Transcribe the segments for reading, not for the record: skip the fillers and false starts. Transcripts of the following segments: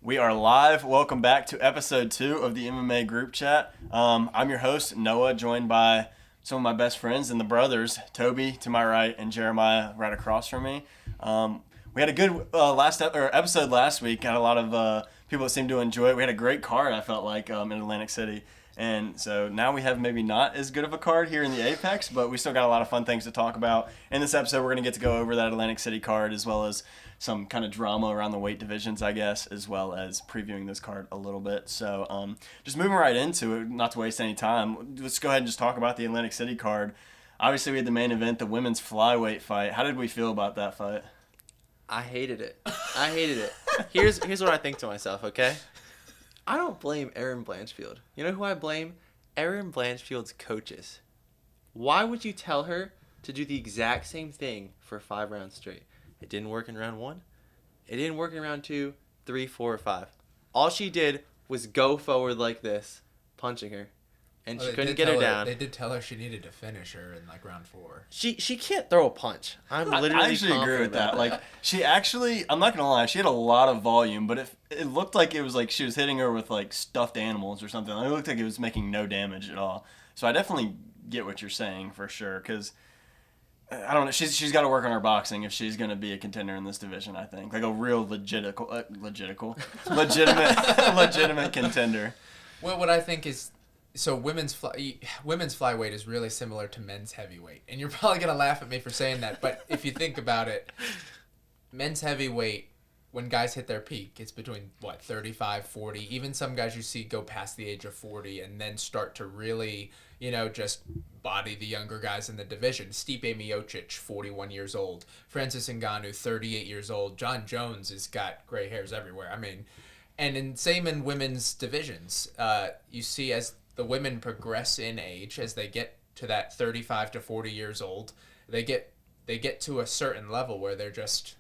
We are live. Welcome back to episode 2 of the MMA Group Chat. I'm your host, Noah, joined by some of my best friends and the brothers, Tobey to my right and Jeremiah right across from me. We had a good episode last week. Got a lot of people that seemed to enjoy it. We had a great card, I felt like, in Atlantic City. And so now we have maybe not as good of a card here in the Apex, but we still got a lot of fun things to talk about. In this episode, we're going to get to go over that Atlantic City card as well as some kind of drama around the weight divisions, I guess, as well as previewing this card a little bit. So just moving right into it, not to waste any time, let's go ahead and just talk about the Atlantic City card. Obviously, we had the main event, the women's flyweight fight. How did we feel about that fight? I hated it. Here's what I think to myself, okay? I don't blame Erin Blanchfield. You know who I blame? Erin Blanchfield's coaches. Why would you tell her to do the exact same thing for 5 rounds straight? It didn't work in round 1. It didn't work in round 2, 3, 4, or 5. All she did was go forward like this, punching her. And she couldn't get her down. They did tell her she needed to finish her in like round 4. She can't throw a punch. I actually agree with that. Like, she actually, I'm not gonna lie, she had a lot of volume, but it looked like it was like she was hitting her with like stuffed animals or something. It looked like it was making no damage at all. So I definitely get what you're saying for sure, because I don't know, she's got to work on her boxing if she's gonna be a contender in this division. I think like a real legitimate contender. Well, what I think is. So women's flyweight is really similar to men's heavyweight. And you're probably going to laugh at me for saying that, but if you think about it, men's heavyweight, when guys hit their peak, it's between, 35, 40. Even some guys you see go past the age of 40 and then start to really, just body the younger guys in the division. Stipe Miocic, 41 years old. Francis Ngannou, 38 years old. John Jones has got gray hairs everywhere. I mean, and same in women's divisions. You see as the women progress in age, as they get to that 35 to 40 years old, they get to a certain level where they're just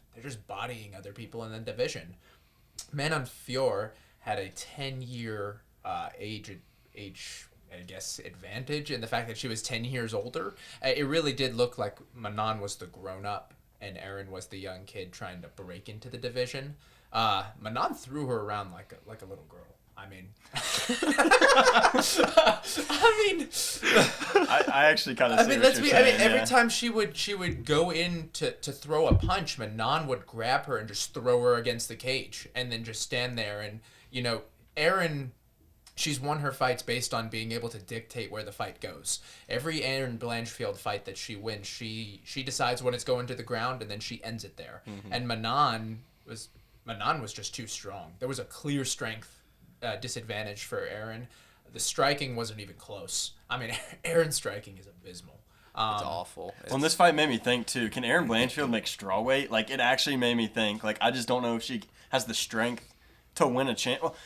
bodying other people in the division. Manon Fiorot had a 10-year age I guess advantage in the fact that she was 10 years older. It really did look like Manon was the grown up and Erin was the young kid trying to break into the division. Manon threw her around like a little girl. I actually kind of. Every time she would go in to throw a punch, Manon would grab her and just throw her against the cage, and then just stand there. And Erin, she's won her fights based on being able to dictate where the fight goes. Every Erin Blanchfield fight that she wins, she decides when it's going to the ground, and then she ends it there. Mm-hmm. And Manon was just too strong. There was a clear strength disadvantage for Erin. The striking wasn't even close. I mean, Erin's striking is abysmal. It's awful. Well, this fight made me think too. Can Erin Blanchfield make strawweight? Like, it actually made me think. Like, I just don't know if she has the strength to win a champ. Well,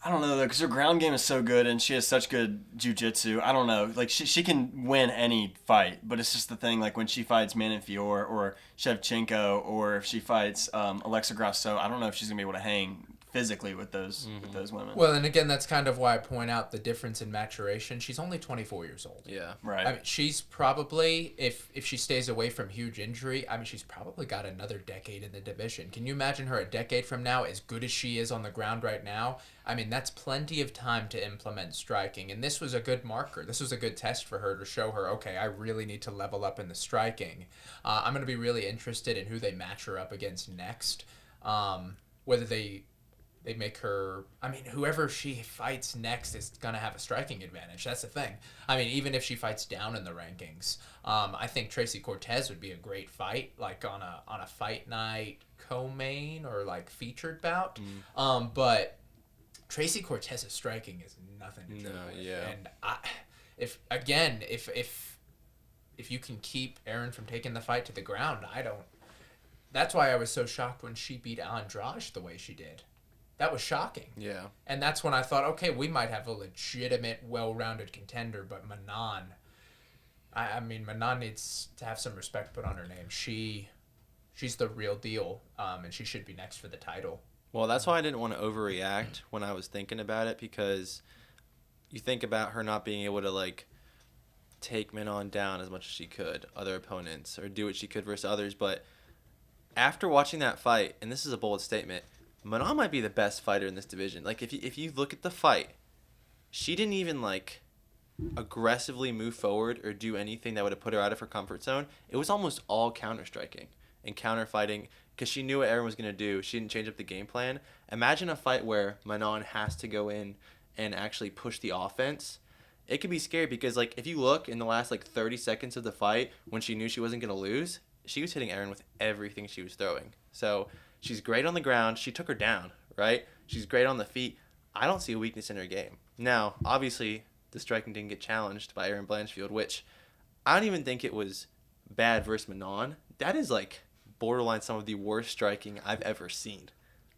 I don't know though, because her ground game is so good and she has such good jiu-jitsu. I don't know. Like, she can win any fight, but it's just the thing. Like, when she fights Manon Fiorot or Shevchenko, or if she fights Alexa Grasso, I don't know if she's gonna be able to hang physically with those women. Well, and again, that's kind of why I point out the difference in maturation. She's only 24 years old. Yeah, right. I mean, she's probably, if she stays away from huge injury, I mean, she's probably got another decade in the division. Can you imagine her a decade from now, as good as she is on the ground right now? I mean, that's plenty of time to implement striking, and this was a good marker. This was a good test for her to show her, okay, I really need to level up in the striking. I'm going to be really interested in who they match her up against next, whether they make her, I mean, whoever she fights next is going to have a striking advantage. That's the thing. I mean, even if she fights down in the rankings, I think Tracy Cortez would be a great fight, like on a fight night co-main or like featured bout. But Tracy Cortez's striking is nothing to joke with. Yeah. And if you can keep Erin from taking the fight to the ground, that's why I was so shocked when she beat Andrade the way she did. That was shocking. Yeah. And that's when I thought, okay, we might have a legitimate, well-rounded contender, but Manon, Manon needs to have some respect put on her name. She's the real deal, and she should be next for the title. Well, that's why I didn't want to overreact when I was thinking about it, because you think about her not being able to, like, take Manon down as much as she could, other opponents, or do what she could versus others, but after watching that fight, and this is a bold statement, Manon might be the best fighter in this division. Like, if you look at the fight, she didn't even, like, aggressively move forward or do anything that would have put her out of her comfort zone. It was almost all counter-striking and counter-fighting because she knew what everyone was going to do. She didn't change up the game plan. Imagine a fight where Manon has to go in and actually push the offense. It could be scary because, like, if you look in the last, like, 30 seconds of the fight when she knew she wasn't going to lose, she was hitting Erin with everything she was throwing. So she's great on the ground. She took her down, right? She's great on the feet. I don't see a weakness in her game. Now, obviously, the striking didn't get challenged by Erin Blanchfield, which I don't even think it was bad versus Manon. That is, like, borderline some of the worst striking I've ever seen.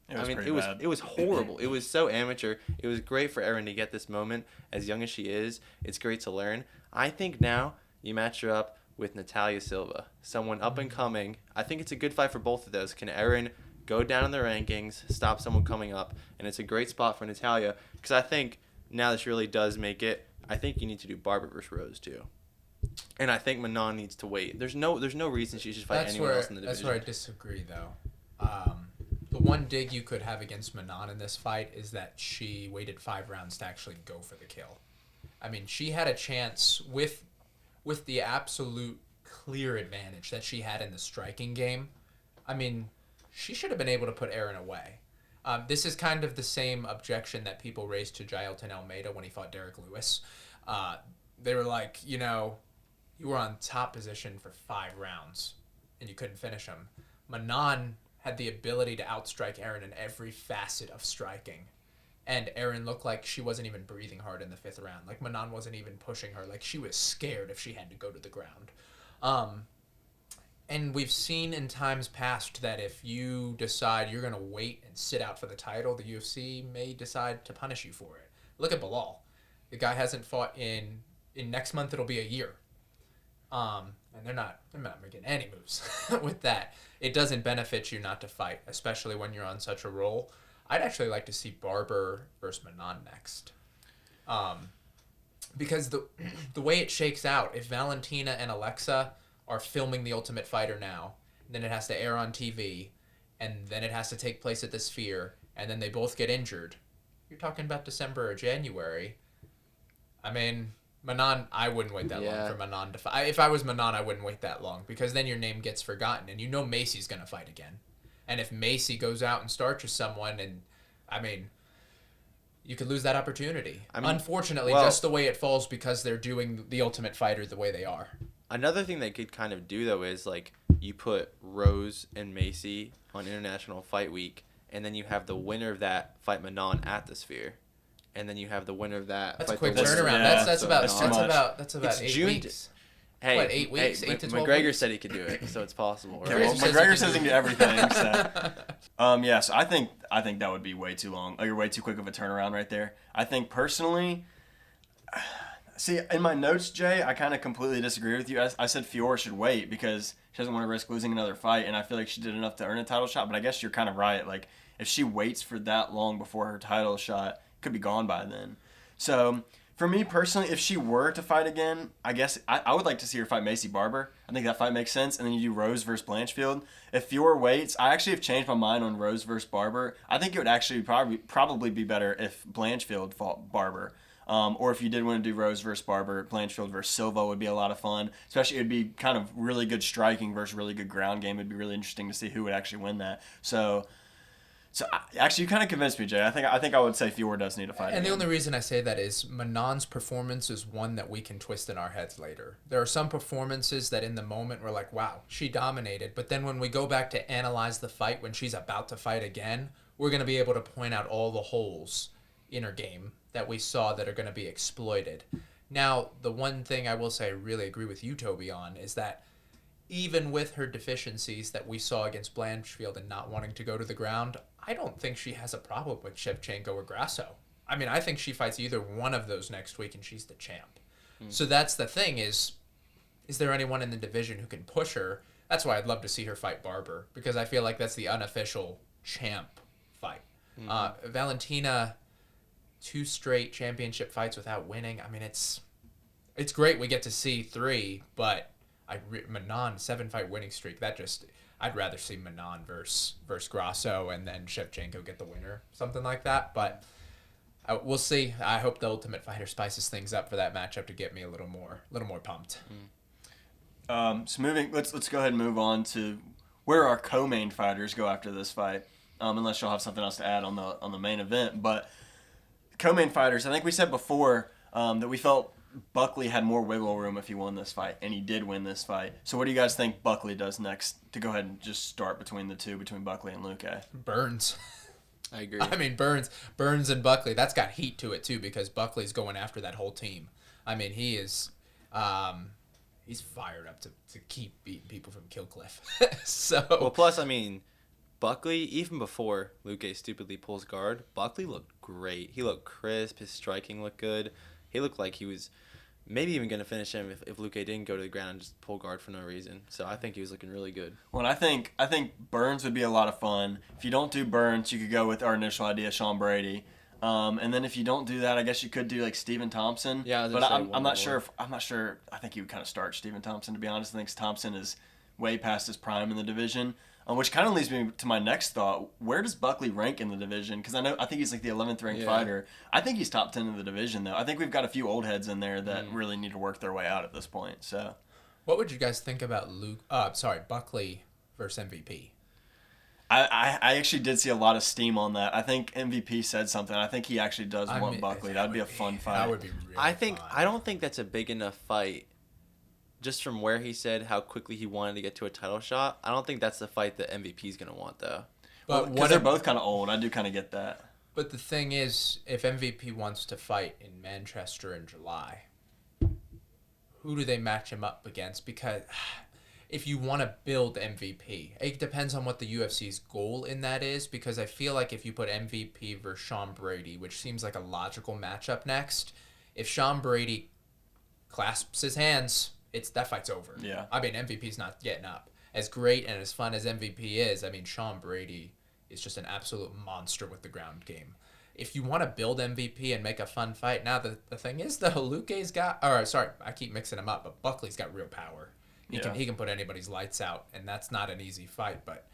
It was horrible. It was so amateur. It was great for Erin to get this moment. As young as she is, it's great to learn. I think now you match her up with Natalia Silva, someone up and coming. I think it's a good fight for both of those. Can Erin go down in the rankings, stop someone coming up? And it's a great spot for Natalia because I think now this really does make it. I think you need to do Barber versus Rose too. And I think Manon needs to wait. There's no reason she should fight anyone else in the division. That's where I disagree, though. The one dig you could have against Manon in this fight is that she waited 5 rounds to actually go for the kill. I mean, she had a chance with the absolute clear advantage that she had in the striking game. I mean, she should have been able to put Erin away. This is kind of the same objection that people raised to Jailton Almeida when he fought Derek Lewis. They were like, you were on top position for 5 rounds and you couldn't finish him. Manon had the ability to outstrike Erin in every facet of striking. And Erin looked like she wasn't even breathing hard in the 5th round. Like, Manon wasn't even pushing her. Like, she was scared if she had to go to the ground. And we've seen in times past that if you decide you're going to wait and sit out for the title, the UFC may decide to punish you for it. Look at Bilal. The guy hasn't fought in next month, it'll be a year. And they're not making any moves with that. It doesn't benefit you not to fight, especially when you're on such a roll. I'd actually like to see Barber versus Manon next. Because the way it shakes out, if Valentina and Alexa are filming The Ultimate Fighter now, then it has to air on TV, and then it has to take place at the Sphere, and then they both get injured. You're talking about December or January. I mean, Manon, I wouldn't wait that long for Manon to fight. If I was Manon, I wouldn't wait that long because then your name gets forgotten and you know Macy's going to fight again. And if Macy goes out and starches someone, and I mean, you could lose that opportunity. Unfortunately, just the way it falls because they're doing The Ultimate Fighter the way they are. Another thing they could kind of do, though, is like you put Rose and Macy on International Fight Week, and then you have the winner of that fight Manon at the Sphere. And then you have the winner of that. That's a quick turnaround. Yeah, that's about 8 weeks. Hey, what, 8 weeks? 8 to 12 McGregor weeks? said he could do it, so it's possible. Yeah, well, McGregor says he can do everything. So, so I think that would be way too long. Like, way too quick of a turnaround right there. I think personally, see, in my notes, Jay, I kind of completely disagree with you. I said Fiorot should wait because she doesn't want to risk losing another fight, and I feel like she did enough to earn a title shot. But I guess you're kind of right. Like, if she waits for that long before her title shot, could be gone by then. So for me personally, if she were to fight again, I guess I would like to see her fight Macy Barber. I think that fight makes sense. And then you do Rose versus Blanchfield. If Fiorot waits, I actually have changed my mind on Rose versus Barber. I think it would actually probably be better if Blanchfield fought Barber. Or if you did want to do Rose versus Barber, Blanchfield versus Silva would be a lot of fun. Especially it would be kind of really good striking versus really good ground game. It would be really interesting to see who would actually win that. So actually, you kind of convinced me, Jay. I think I would say Fiorot does need a fight. And again. the only reason I say that is Manon's performance is one that we can twist in our heads later. There are some performances that in the moment we're like, wow, she dominated. But then when we go back to analyze the fight when she's about to fight again, we're going to be able to point out all the holes in her game that we saw that are going to be exploited. Now, the one thing I will say I really agree with you, Tobey, on is that even with her deficiencies that we saw against Blanchfield and not wanting to go to the ground, I don't think she has a problem with Shevchenko or Grasso. I mean, I think she fights either one of those next week and she's the champ. So that's the thing is there anyone in the division who can push her? That's why I'd love to see her fight Barber because I feel like that's the unofficial champ fight. Valentina, 2 straight championship fights without winning. I mean, it's great we get to see 3, but Manon 7-fight winning streak. That just I'd rather see Manon versus Grasso and then Shevchenko get the winner, something like that. But we'll see. I hope the Ultimate Fighter spices things up for that matchup to get me a little more pumped. So let's go ahead and move on to where our co-main fighters go after this fight. Unless you'll have something else to add on the main event, but co-main fighters. I think we said before that we felt Buckley had more wiggle room if he won this fight, and he did win this fight. So what do you guys think Buckley does next to go ahead and just start between Buckley and Luque? Burns. I agree. I mean, Burns and Buckley, that's got heat to it too, because Buckley's going after that whole team. I mean, he is he's fired up to keep beating people from Kill Cliff. So Well, plus, I mean, Buckley, even before Luque stupidly pulls guard, Buckley looked great. He looked crisp. His striking looked good. He looked like he was maybe even going to finish him if Luque didn't go to the ground and just pull guard for no reason. So I think he was looking really good. Well, I think Burns would be a lot of fun. If you don't do Burns, you could go with our initial idea, Sean Brady. And then if you don't do that, I guess you could do like Stephen Thompson. Yeah, but I'm not sure. I think he would kind of start Stephen Thompson, to be honest. I think Thompson is way past his prime in the division. Which kind of leads me to my next thought. Where does Buckley rank in the division? Because I think he's like the 11th ranked fighter. I think he's top 10 in the division, though. I think we've got a few old heads in there that really need to work their way out at this point. So, what would you guys think about Buckley versus MVP? I actually did see a lot of steam on that. I think MVP said something. I think he actually does want Buckley. That'd be a fun fight. That would be really fun. I don't think that's a big enough fight. Just from where he said how quickly he wanted to get to a title shot, I don't think that's the fight that MVP is going to want, though. But because they're both kind of old. I do kind of get that. But the thing is, if MVP wants to fight in Manchester in July, who do they match him up against? Because if you want to build MVP, it depends on what the UFC's goal in that is, because I feel like if you put MVP versus Sean Brady, which seems like a logical matchup next, if Sean Brady clasps his hands, that fight's over. Yeah. I mean, MVP's not getting up. As great and as fun as MVP is, I mean, Sean Brady is just an absolute monster with the ground game. If you want to build MVP and make a fun fight, now the thing is, though, Luque's got, I keep mixing him up, but Buckley's got real power. He can put anybody's lights out, and that's not an easy fight, but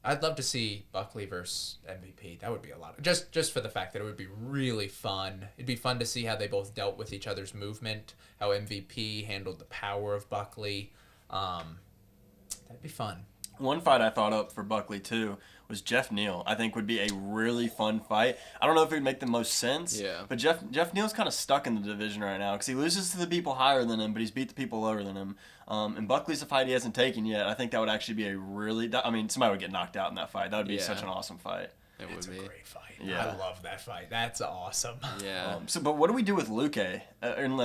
I'd love to see Buckley versus MVP. That would be a lot. Just for the fact that it would be really fun. It'd be fun to see how they both dealt with each other's movement, how MVP handled the power of Buckley. That'd be fun. One fight I thought up for Buckley, too, was Jeff Neal. I think would be a really fun fight. I don't know if it would make the most sense, but Jeff Neal's kind of stuck in the division right now because he loses to the people higher than him, but he's beat the people lower than him. And Buckley's a fight he hasn't taken yet. I think that would actually be a really... I mean, somebody would get knocked out in that fight. That would be such an awesome fight. It's a great fight. Yeah. I love that fight. That's awesome. Yeah. But what do we do with Luque?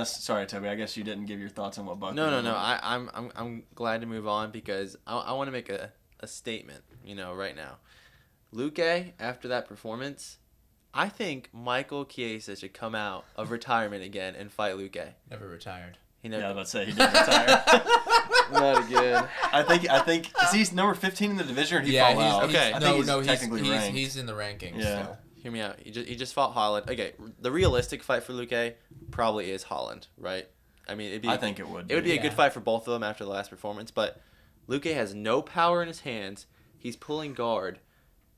Sorry, Toby, I guess you didn't give your thoughts on what Buckley... No. I'm glad to move on because I want to make a statement, right now. Luque, after that performance, I think Michael Chiesa should come out of retirement again and fight Luque. Never retired. He never. Yeah, let's say he did retire. Not again. I think he's number 15 in the division, or he fall out. Okay. I think he's technically ranked. He's in the rankings. Yeah. Still. Hear me out. He just fought Holland. Okay, the realistic fight for Luque probably is Holland, right? I mean, I think it would. It would be a good fight for both of them after the last performance, but Luque has no power in his hands. He's pulling guard,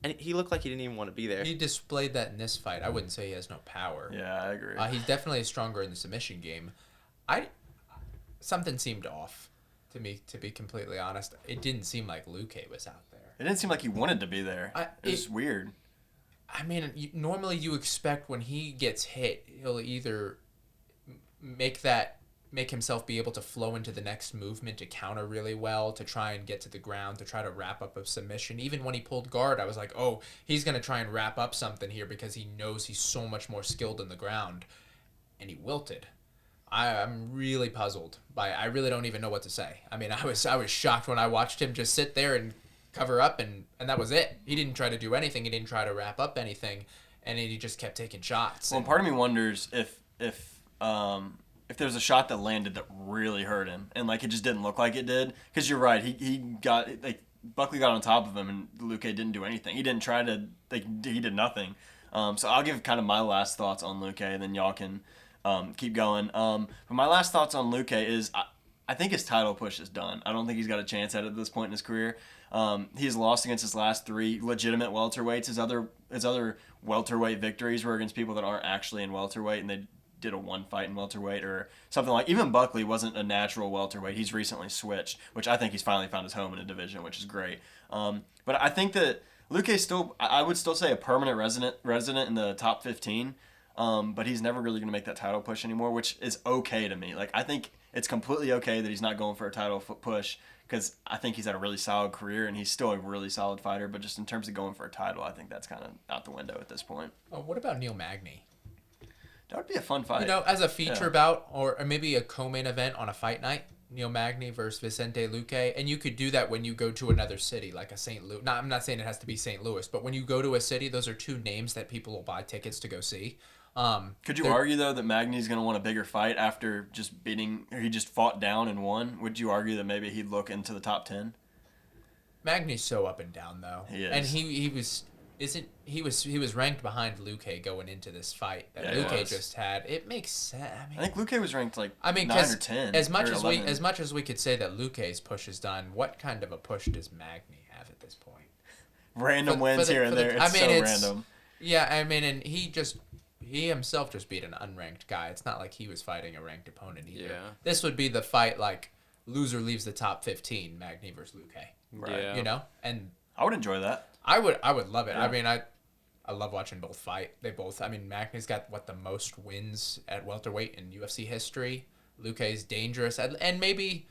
and he looked like he didn't even want to be there. He displayed that in this fight. I wouldn't say he has no power. Yeah, I agree. He's definitely stronger in the submission game. Something seemed off to me, to be completely honest. It didn't seem like Luque was out there. It didn't seem like he wanted to be there. It was weird. I mean, normally you expect when he gets hit, he'll either make himself be able to flow into the next movement to counter really well, to try and get to the ground, to try to wrap up a submission. Even when he pulled guard, I was like, oh, he's going to try and wrap up something here because he knows he's so much more skilled in the ground. And he wilted. I'm really puzzled by. I really don't even know what to say. I mean, I was shocked when I watched him just sit there and cover up, and that was it. He didn't try to do anything. He didn't try to wrap up anything, and he just kept taking shots. Well, part of me wonders if there's a shot that landed that really hurt him, and like it just didn't look like it did. Because you're right, he got like Buckley got on top of him, and Luque didn't do anything. He didn't try to he did nothing. So I'll give kind of my last thoughts on Luque, and then y'all can keep going. But my last thoughts on Luque is I think his title push is done. I don't think he's got a chance at it at this point in his career. He's lost against his last 3 legitimate welterweights. His other welterweight victories were against people that aren't actually in welterweight, and they did a 1 fight in welterweight or something like. Even Buckley wasn't a natural welterweight. He's recently switched, which I think he's finally found his home in a division, which is great. But I think that Luque still, I would still say a permanent resident in the top 15. But he's never really going to make that title push anymore, which is okay to me. Like, I think it's completely okay that he's not going for a title push because I think he's had a really solid career and he's still a really solid fighter. But just in terms of going for a title, I think that's kind of out the window at this point. Oh, what about Neil Magny? That would be a fun fight. As a feature bout or maybe a co-main event on a fight night, Neil Magny versus Vicente Luque, and you could do that when you go to another city, like a St. Louis. No, I'm not saying it has to be St. Louis, but when you go to a city, those are 2 names that people will buy tickets to go see. Could you argue, though, that Magny's going to want a bigger fight after just beating, or he just fought down and won? Would you argue that maybe he'd look into the top 10? Magny's so up and down, though. He is. And he was ranked behind Luque going into this fight that Luque just had. It makes sense. I think Luque was ranked 9 or 10. As much as we could say that Luque's push is done, what kind of a push does Magny have at this point? Random wins here and there. It's random. Yeah, I mean, and he himself just beat an unranked guy. It's not like he was fighting a ranked opponent either. Yeah. This would be the fight like loser leaves the top 15, Magny versus Luque. Right. Yeah. And I would enjoy that. I would love it. Yeah. I mean, I love watching both fight. Magny's got the most wins at welterweight in UFC history. Luque's dangerous, and maybe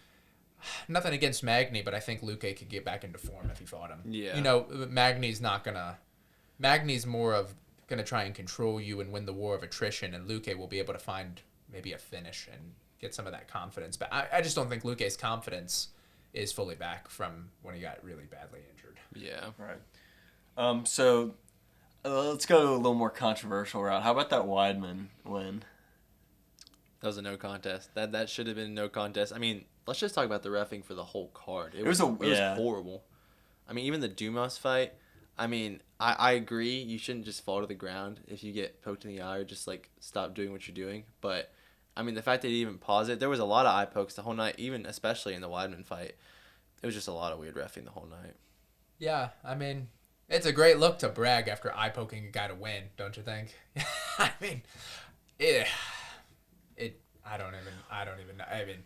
nothing against Magny, but I think Luque could get back into form if he fought him. Yeah. Magny's more of gonna try and control you and win the war of attrition, and Luque will be able to find maybe a finish and get some of that confidence. But I just don't think Luque's confidence is fully back from when he got really badly injured. Yeah. Right. So let's go a little more controversial route. How about that Weidman win? That was a no contest. That should have been a no contest. I mean, let's just talk about the reffing for the whole card. It was horrible. I mean, even the Dumas fight. I mean, I agree. You shouldn't just fall to the ground if you get poked in the eye or just like stop doing what you're doing. But I mean, the fact that he even paused it, there was a lot of eye pokes the whole night, even especially in the Weidman fight. It was just a lot of weird reffing the whole night. Yeah, I mean, it's a great look to brag after eye poking a guy to win, don't you think? I mean, I don't even know. I mean,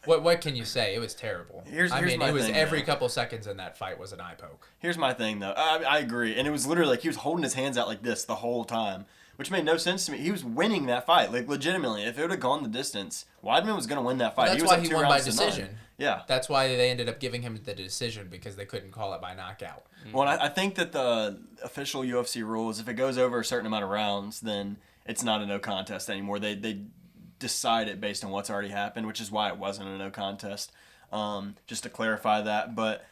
what can you say? It was terrible. Here's my it was thing, every though. couple seconds in that fight was an eye poke. Here's my thing, though. I agree. And it was literally like he was holding his hands out like this the whole time, which made no sense to me. He was winning that fight, like legitimately. If it would have gone the distance, Weidman was going to win that fight. Well, that's was why up he 2 won by rounds to none. decision. Yeah. That's why they ended up giving him the decision because they couldn't call it by knockout. Well, I think that the official UFC rule is if it goes over a certain amount of rounds, then it's not a no contest anymore. They decide it based on what's already happened, which is why it wasn't a no contest. Just to clarify that, but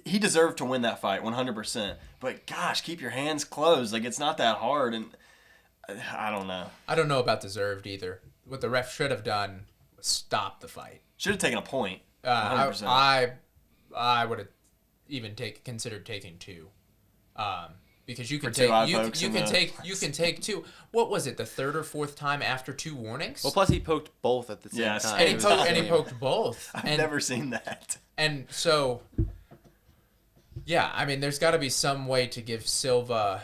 he deserved to win that fight 100%. But gosh, keep your hands closed. Like, it's not that hard, and I don't know. I don't know about deserved either. What the ref should have done was stop the fight. Should have taken a point. 100%. I would have even considered taking 2. Because you can For 2 eye take pokes you can take 2. What was it? The 3rd or 4th time after 2 warnings? Well, plus he poked both at the same Yes. time. And It was insane. he poked both. I've never seen that. And so, yeah, I mean, there's got to be some way to give Silva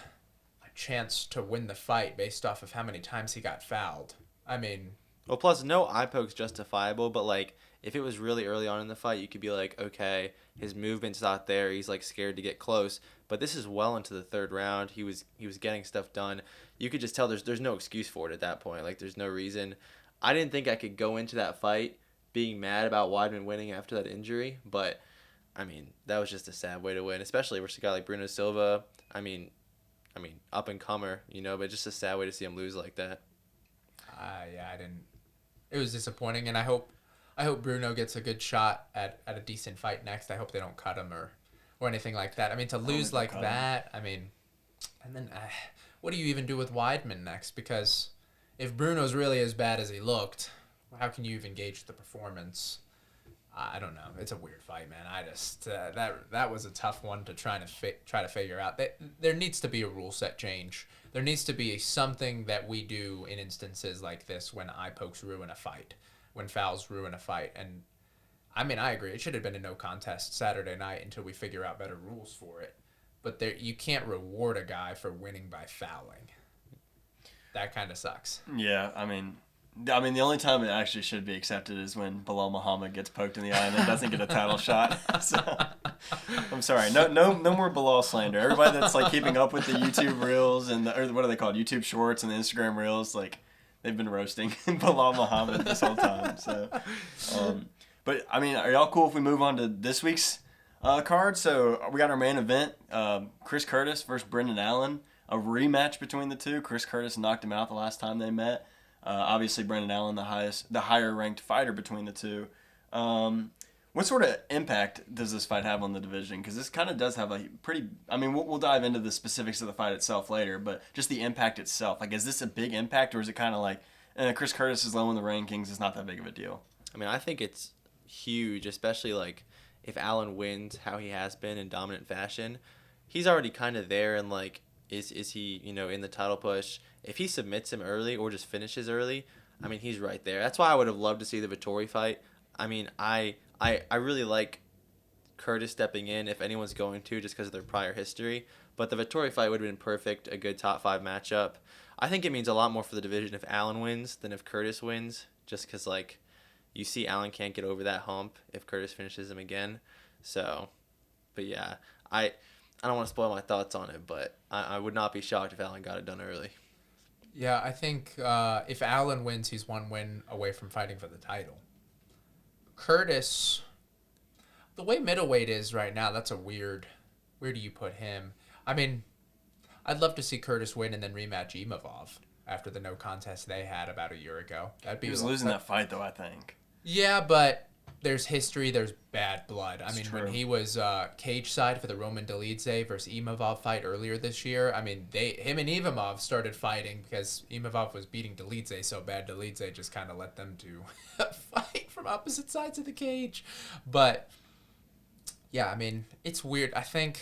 a chance to win the fight based off of how many times he got fouled. I mean, Well, plus no eye poke's justifiable, but like if it was really early on in the fight, you could be like, okay, his movement's not there. He's like scared to get close. But this is well into the 3rd round. He was getting stuff done. You could just tell there's no excuse for it at that point. Like there's no reason. I didn't think I could go into that fight being mad about Weidman winning after that injury, but I mean that was just a sad way to win, especially versus a guy like Bruno Silva. I mean, up and comer, but just a sad way to see him lose like that. yeah, I didn't. It was disappointing, and I hope Bruno gets a good shot at a decent fight next. I hope they don't cut him or anything like that. I mean, to lose like that, I mean, and then what do you even do with Weidman next? Because if Bruno's really as bad as he looked, how can you even gauge the performance? I don't know. It's a weird fight, man. I just that was a tough one to try to figure out. There needs to be a rule set change. There needs to be something that we do in instances like this when eye pokes ruin a fight, when fouls ruin a fight, and I mean, I agree. It should have been a no contest Saturday night until we figure out better rules for it. But you can't reward a guy for winning by fouling. That kind of sucks. Yeah, I mean, the only time it actually should be accepted is when Bilal Muhammad gets poked in the eye and then doesn't get a title shot. So, I'm sorry, no more Bilal slander. Everybody that's like keeping up with the YouTube reels and or what are they called, YouTube Shorts and the Instagram reels, like they've been roasting Bilal Muhammad this whole time. So, but I mean, are y'all cool if we move on to this week's card? So we got our main event, Chris Curtis versus Brendan Allen, a rematch between the two. Chris Curtis knocked him out the last time they met. Obviously, Brendan Allen, the higher ranked fighter between the two. What sort of impact does this fight have on the division? Because this kind of does have a pretty. I mean, we'll dive into the specifics of the fight itself later, but just the impact itself. Like, is this a big impact, or is it kind of like Chris Curtis is low in the rankings? It's not that big of a deal. I mean, I think it's huge, especially like if Allen wins how he has been in dominant fashion. He's already kind of there, and like, is he in the title push? If he submits him early or just finishes early, I mean, he's right there. That's why I would have loved to see the Vettori fight. I mean, I really like Curtis stepping in if anyone's going to, just because of their prior history. But the Vettori fight would have been perfect, a good top 5 matchup. I think it means a lot more for the division if Allen wins than if Curtis wins, just because, like, you see Allen can't get over that hump if Curtis finishes him again. So, but yeah, I don't want to spoil my thoughts on it, but I would not be shocked if Allen got it done early. Yeah, I think if Allen wins, he's one win away from fighting for the title. Curtis, the way middleweight is right now, that's a weird. Where do you put him? I mean, I'd love to see Curtis win and then rematch Imavov after the no contest they had about a year ago. He was losing that fight, though, I think. Yeah, but there's history, there's bad blood. I mean, true. When he was cage side for the Roman Dolidze versus Imavov fight earlier this year, I mean, him and Imavov started fighting because Imavov was beating Dolidze so bad, Dolidze just kind of let them two fight from opposite sides of the cage. But yeah, I mean, it's weird. I think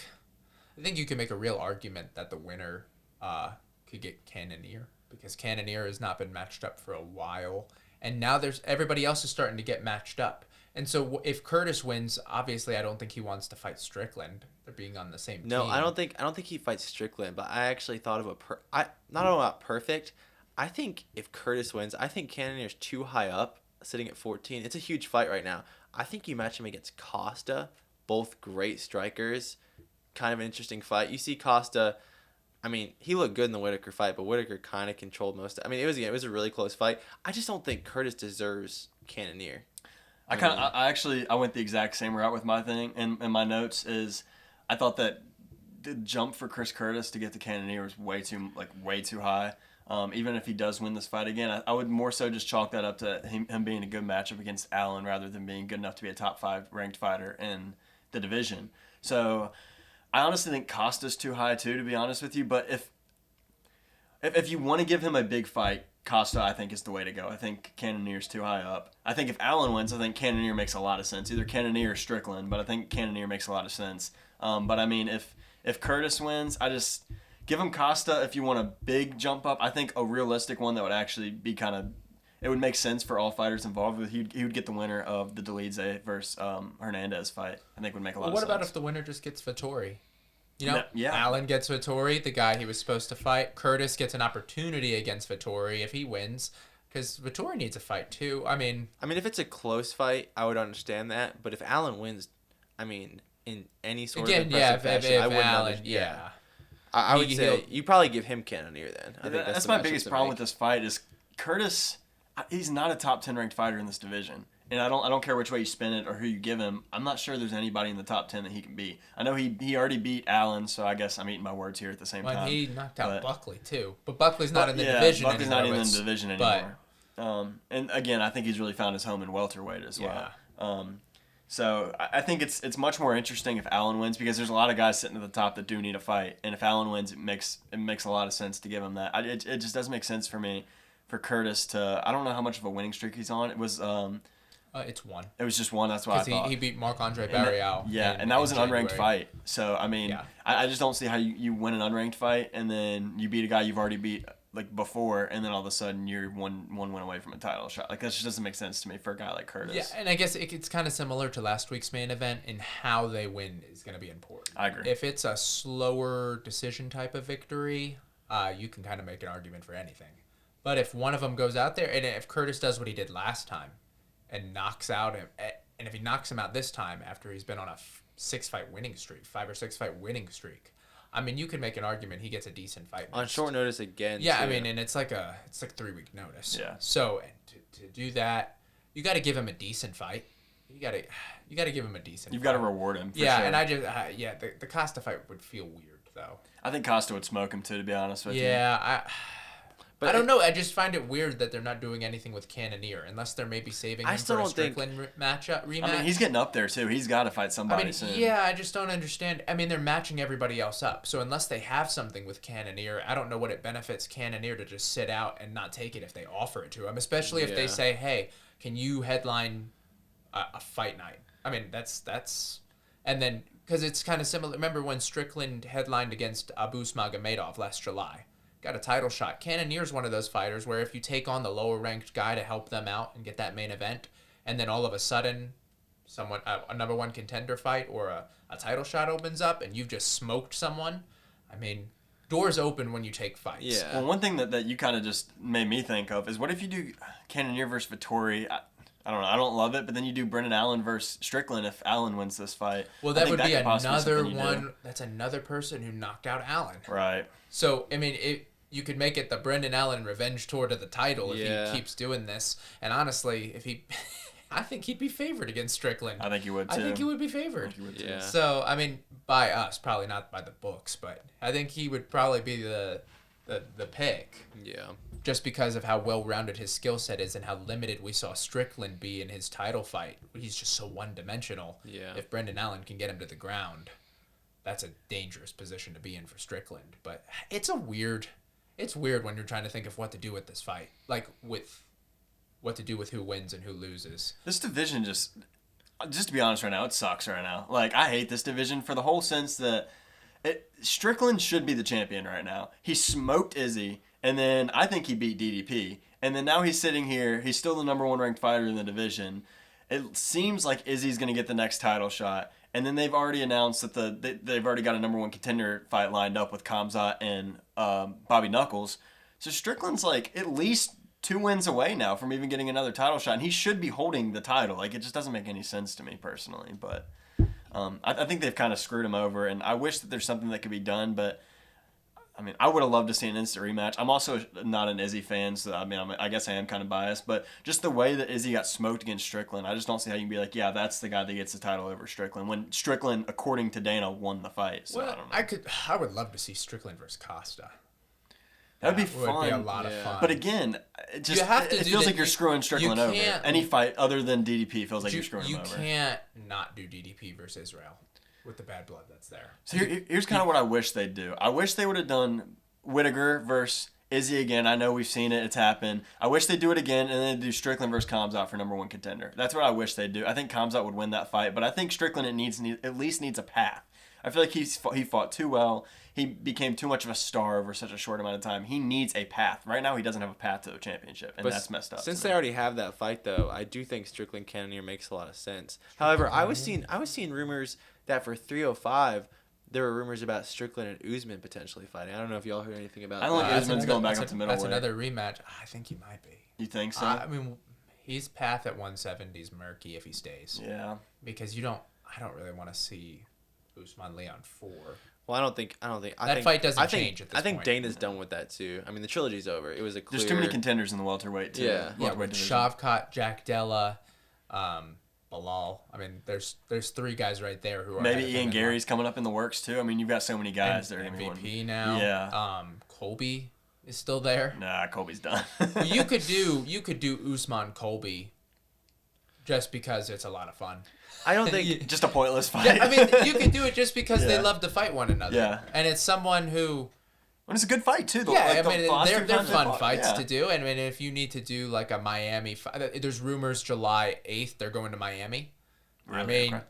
you can make a real argument that the winner could get Cannonier, because Cannonier has not been matched up for a while, and now everybody else is starting to get matched up. And so if Curtis wins, obviously I don't think he wants to fight Strickland. They're being on the same team. No, I don't think he fights Strickland, but I actually thought of not about perfect. I think if Curtis wins, I think Cannonier's too high up, sitting at 14. It's a huge fight right now. I think you match him against Costa, both great strikers. Kind of an interesting fight. You see Costa, I mean, he looked good in the Whitaker fight, but Whitaker kind of controlled most of it. I mean, it was a really close fight. I just don't think Curtis deserves Cannonier. I went the exact same route with my thing, and my notes is I thought that the jump for Chris Curtis to get to Cannonier was way too high. Even if he does win this fight again, I would more so just chalk that up to him being a good matchup against Allen rather than being good enough to be a top 5 ranked fighter in the division. So I honestly think Costa's too high too, to be honest with you. But if you want to give him a big fight, Costa, I think, is the way to go. I think Cannonier's too high up. I think if Allen wins, I think Cannonier makes a lot of sense. Either Cannonier or Strickland, but I think Cannonier makes a lot of sense. But I mean, if Curtis wins, I just give him Costa if you want a big jump up. I think a realistic one that would actually be it would make sense for all fighters involved. He would get the winner of the Dolidze versus Hernandez fight. I think would make a lot of sense. What about if the winner just gets Vettori? Yeah. Allen gets Vettori, the guy he was supposed to fight. Curtis gets an opportunity against Vettori if he wins, because Vettori needs a fight too. I mean, if it's a close fight, I would understand that. But if Allen wins, I mean, in any sort of impressive fashion, I wouldn't understand. I would say you probably give him Cannonier then. I think that's my biggest problem with this fight is Curtis. He's not a top 10 ranked fighter in this division. And I don't care which way you spin it or who you give him. I'm not sure there's anybody in the top 10 that he can beat. I know he already beat Allen, so I guess I'm eating my words here at the same time. He knocked out Buckley too, but Buckley's not in the division Buckley's anymore. not even in the division anymore. And again, I think he's really found his home in welterweight as well. So I think it's much more interesting if Allen wins, because there's a lot of guys sitting at the top that do need a fight, and if Allen wins, it makes a lot of sense to give him that. It just doesn't make sense for me for Curtis to. I don't know how much of a winning streak he's on. It was. It's one. It was just one. That's why I thought. He beat Marc-Andre Barrial. And that was an unranked fight. So, I mean, I just don't see how you win an unranked fight and then you beat a guy you've already beat like before, and then all of a sudden you're one win away from a title shot. Like that just doesn't make sense to me for a guy like Curtis. Yeah, and I guess it's kind of similar to last week's main event in how they win is going to be important. I agree. If it's a slower decision type of victory, you can kind of make an argument for anything. But if one of them goes out there, and if Curtis does what he did last time and knocks out him, and if he knocks him out this time after he's been on a 5 or 6 fight winning streak, I mean, you could make an argument he gets a decent fight on short notice again. Yeah, too. I mean, and it's like 3-week notice. Yeah. So to do that, you got to give him a decent fight. You got to give him a decent. You've got to reward him. For yeah, sure. and I just the Costa fight would feel weird though. I think Costa would smoke him too, to be honest with you. Yeah, I don't know. I just find it weird that they're not doing anything with Cannonier unless they're maybe saving him for a Strickland rematch. I mean, he's getting up there too. He's got to fight somebody soon. Yeah, I just don't understand. I mean, they're matching everybody else up. So unless they have something with Cannonier, I don't know what it benefits Cannonier to just sit out and not take it if they offer it to him. Especially if they say, "Hey, can you headline a fight night?" I mean, that's, and then because it's kind of similar. Remember when Strickland headlined against Abus Magomedov last July? Got a title shot. Cannonier's one of those fighters where if you take on the lower ranked guy to help them out and get that main event, and then all of a sudden a number one contender fight or a title shot opens up and you've just smoked someone, I mean, doors open when you take fights. Yeah. Well, one thing that you kind of just made me think of is what if you do Cannonier versus Vettori? I don't know. I don't love it, but then you do Brendan Allen versus Strickland if Allen wins this fight. Well, that would be another one. Do. That's another person who knocked out Allen. Right. So, I mean, you could make it the Brendan Allen revenge tour to the title if he keeps doing this. And honestly, I think he'd be favored against Strickland. I think he would too. I think he would be favored. Yeah. So, I mean, by us, probably not by the books, but I think he would probably be the pick. Yeah. Just because of how well-rounded his skill set is and how limited we saw Strickland be in his title fight. He's just so one-dimensional. Yeah. If Brendan Allen can get him to the ground, that's a dangerous position to be in for Strickland. But it's weird when you're trying to think of what to do with this fight. Like, with what to do with who wins and who loses. This division just to be honest right now, it sucks right now. Like, I hate this division for the whole sense that Strickland should be the champion right now. He smoked Izzy, and then I think he beat DDP. And then now he's sitting here. He's still the number one ranked fighter in the division. It seems like Izzy's going to get the next title shot. And then they've already announced that they've already got a number one contender fight lined up with Khamzat and Bobby Knuckles. So Strickland's like at least 2 wins away now from even getting another title shot. And he should be holding the title. Like, it just doesn't make any sense to me personally. But I think they've kind of screwed him over. And I wish that there's something that could be done. But, I mean, I would have loved to see an instant rematch. I'm also not an Izzy fan, so I guess I am kind of biased. But just the way that Izzy got smoked against Strickland, I just don't see how you can be like, yeah, that's the guy that gets the title over Strickland, when Strickland, according to Dana, won the fight. So well, I don't know. I would love to see Strickland versus Costa. That'd be fun. Would be a lot of fun. But again, it feels like you're screwing Strickland over. Any fight other than DDP feels like you're screwing him over. You can't not do DDP versus Israel with the bad blood that's there. So here's kind of what I wish they'd do. I wish they would have done Whittaker versus Izzy again. I know we've seen it. It's happened. I wish they'd do it again, and then do Strickland versus Khamzat for number one contender. That's what I wish they'd do. I think Khamzat would win that fight, but I think Strickland at least needs a path. I feel like he fought too well. He became too much of a star over such a short amount of time. He needs a path. Right now, he doesn't have a path to the championship, and that's messed up. Since they already have that fight, though, I do think Strickland Cannonier makes a lot of sense. However, I was seeing rumors that for 305, there were rumors about Strickland and Usman potentially fighting. I don't know if y'all heard anything about that. I don't think Usman's going back up to middleweight. That's another rematch. I think he might be. You think so? I mean, his path at 170 is murky if he stays. Yeah. Because I don't really want to see Usman Leon 4. Well, I don't think that fight doesn't change at this point. I think Dana's done with that too. I mean, the trilogy's over. It was a clear. There's too many contenders in the welterweight too. Yeah. With Shavkat, Jack Della, Bilal. I mean, there's 3 guys right there who are maybe Ian Gary's coming up in the works too. I mean, you've got so many guys that are MVP now. Yeah. Colby is still there. Nah, Colby's done. Well, you could do Usman Colby, just because it's a lot of fun. I don't think just a pointless fight. Yeah, I mean, you could do it just because they love to fight one another. Yeah. And it's someone who. And it's a good fight too. They're fun fights to do. And I mean, if you need to do like a Miami fight, there's rumors July 8th they're going to Miami. Really? I mean, Okay.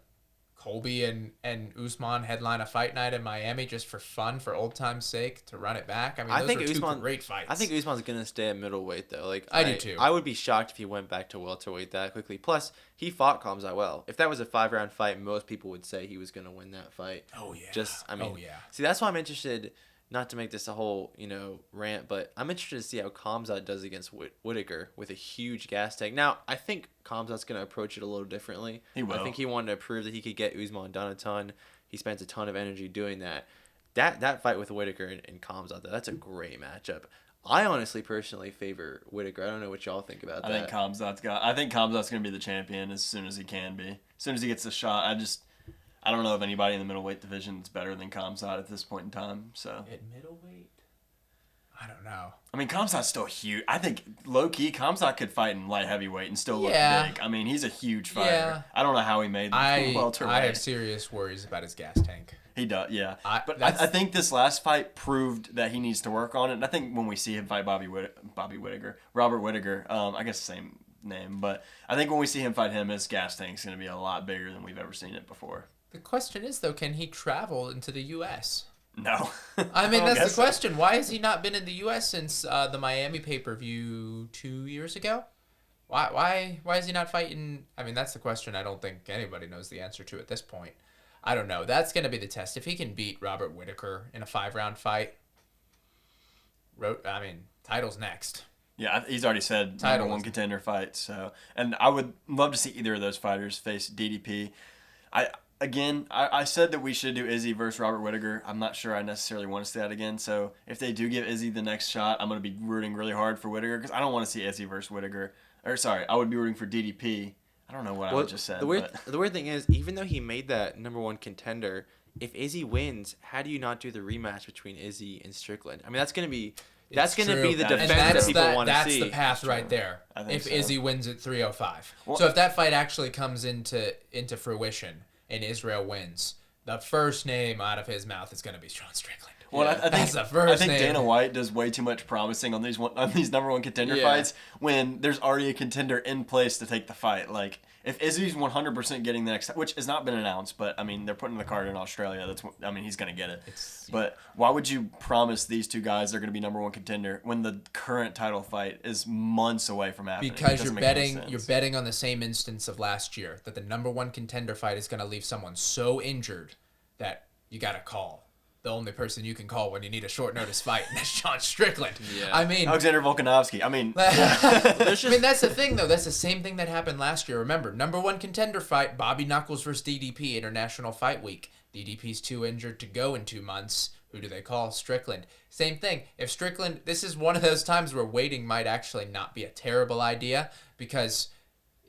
Colby and Usman headline a fight night in Miami just for fun, for old time's sake, to run it back. I mean, those are two great fights. I think Usman's gonna stay at middleweight though. Like I do too. I would be shocked if he went back to welterweight that quickly. Plus, he fought Khamzat well. If that was a 5-round fight, most people would say he was gonna win that fight. Oh yeah. See, that's why I'm interested. Not to make this a whole, rant, but I'm interested to see how Khamzat does against Whittaker with a huge gas tank. Now, I think Khamzat's going to approach it a little differently. He will. I think he wanted to prove that he could get Usman done a ton. He spent a ton of energy doing that. That fight with Whittaker and Khamzat, that's a great matchup. I honestly, personally favor Whittaker. I don't know what y'all think about that. I think Khamzat's going to be the champion as soon as he can be. As soon as he gets the shot, I don't know of anybody in the middleweight division that's better than Khamzat at this point in time. So At middleweight? I don't know. I mean, Khamzat's still huge. I think, low-key, Khamzat could fight in light heavyweight and still look big. I mean, he's a huge fighter. Yeah. I don't know how he made welterweight. I have serious worries about his gas tank. He does, yeah. I think this last fight proved that he needs to work on it. And I think when we see him fight Robert Whittaker, I guess the same name. But I think when we see him fight him, his gas tank's going to be a lot bigger than we've ever seen it before. The question is, though, can he travel into the U.S.? No. I mean, that's the question. Why has he not been in the U.S. since the Miami pay-per-view 2 years ago? Why is he not fighting? I mean, that's the question I don't think anybody knows the answer to at this point. I don't know. That's going to be the test. If he can beat Robert Whittaker in a 5-round fight, title's next. Yeah, he's already said number one contender fight. So, and I would love to see either of those fighters face DDP. I said that we should do Izzy versus Robert Whittaker. I'm not sure I necessarily want to see that again. So if they do give Izzy the next shot, I'm going to be rooting really hard for Whittaker because I don't want to see Izzy versus Whittaker. I would be rooting for DDP. I don't know what I just said. The weird thing is, even though he made that number one contender, if Izzy wins, how do you not do the rematch between Izzy and Strickland? I mean, that's going to be the defense that people want to see. That's the path right there. If Izzy wins at 305. So if that fight actually comes into fruition and Israel wins, the first name out of his mouth is going to be Sean Strickland. Well, I think Dana White does way too much promising on these number one contender fights when there's already a contender in place to take the fight. Like if Izzy's 100% getting the next, which has not been announced, but I mean they're putting the card in Australia. He's gonna get it. But why would you promise these two guys they're gonna be number one contender when the current title fight is months away from happening? Because you're betting on the same instance of last year that the number one contender fight is gonna leave someone so injured that you gotta call the only person you can call when you need a short notice fight, and that's Sean Strickland. Yeah. I mean, Alexander Volkanovski. that's the thing though. That's the same thing that happened last year. Remember, number one contender fight: Bobby Knuckles versus DDP, International Fight Week. DDP's too injured to go in 2 months. Who do they call? Strickland. Same thing. If Strickland, this is one of those times where waiting might actually not be a terrible idea because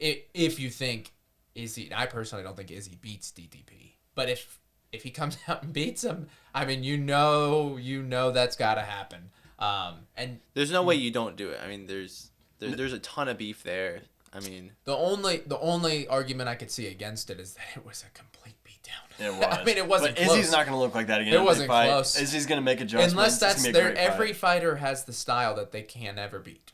if you think Izzy, I personally don't think Izzy beats DDP, but if he comes out and beats him, I mean, you know that's got to happen. And there's no way you don't do it. I mean, there's a ton of beef there. I mean, the only argument I could see against it is that it was a complete beatdown. It was. I mean, it wasn't but close. Izzy's not going to look like that again. It wasn't close. Izzy's going to make adjustments. Unless that's every fighter has the style that they can never beat.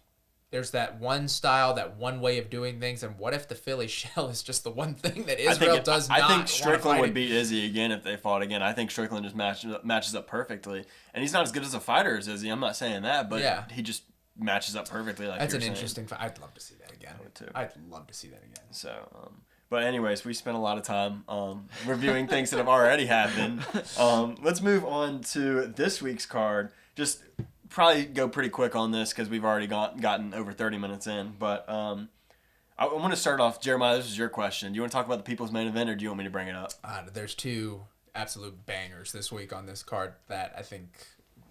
There's that one style, that one way of doing things, and what if the Philly shell is just the one thing that Israel does not? I think Strickland would beat Izzy again if they fought again. I think Strickland just matches up perfectly, and he's not as good as a fighter as Izzy. I'm not saying that, but he just matches up perfectly. Like that's an interesting fight. I'd love to see that again. I'd love to see that again. So, but anyways, we spent a lot of time reviewing things that have already happened. Let's move on to this week's card. Just probably go pretty quick on this because we've already gotten over 30 minutes in. But I want to start off, Jeremiah, this is your question. Do you want to talk about the people's main event or do you want me to bring it up? There's two absolute bangers this week on this card that I think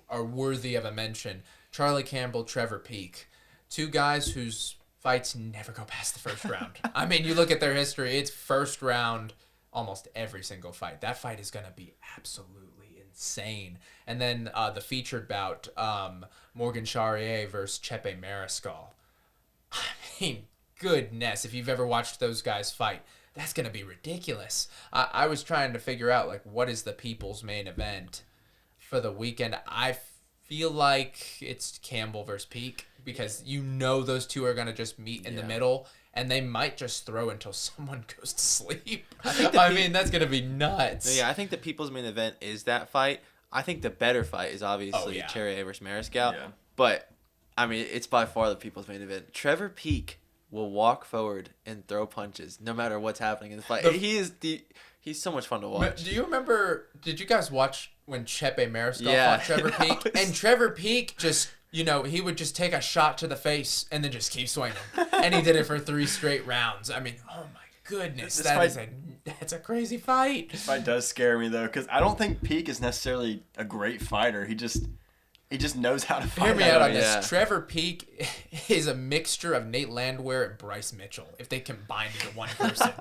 are worthy of a mention. Charlie Campbell, Trevor Peek. Two guys whose fights never go past the first round. I mean, you look at their history, it's first round almost every single fight. That fight is going to be absolutely insane. And then the featured bout, Morgan Charrier versus Chepe Mariscal. I mean, goodness, if you've ever watched those guys fight, that's going to be ridiculous. I was trying to figure out, like, what is the people's main event for the weekend. I feel like it's Campbell versus Peek because those two are going to just meet in the middle. and they might just throw until someone goes to sleep. I mean, that's gonna be nuts. Yeah, I think the people's main event is that fight. I think the better fight is obviously Cherry versus Mariscal. Yeah. But I mean, it's by far the people's main event. Trevor Peek will walk forward and throw punches no matter what's happening in the fight. He's so much fun to watch. Do you remember? Did you guys watch when Chepe Mariscal fought Trevor Peek? And Trevor Peek just, he would just take a shot to the face and then just keep swinging. And he did it for 3 straight rounds. I mean, oh my goodness, that's a crazy fight. This fight does scare me though, because I don't think Peek is necessarily a great fighter. He just knows how to fight. Hear me out on this. Trevor Peek is a mixture of Nate Landwehr and Bryce Mitchell if they combined into one person.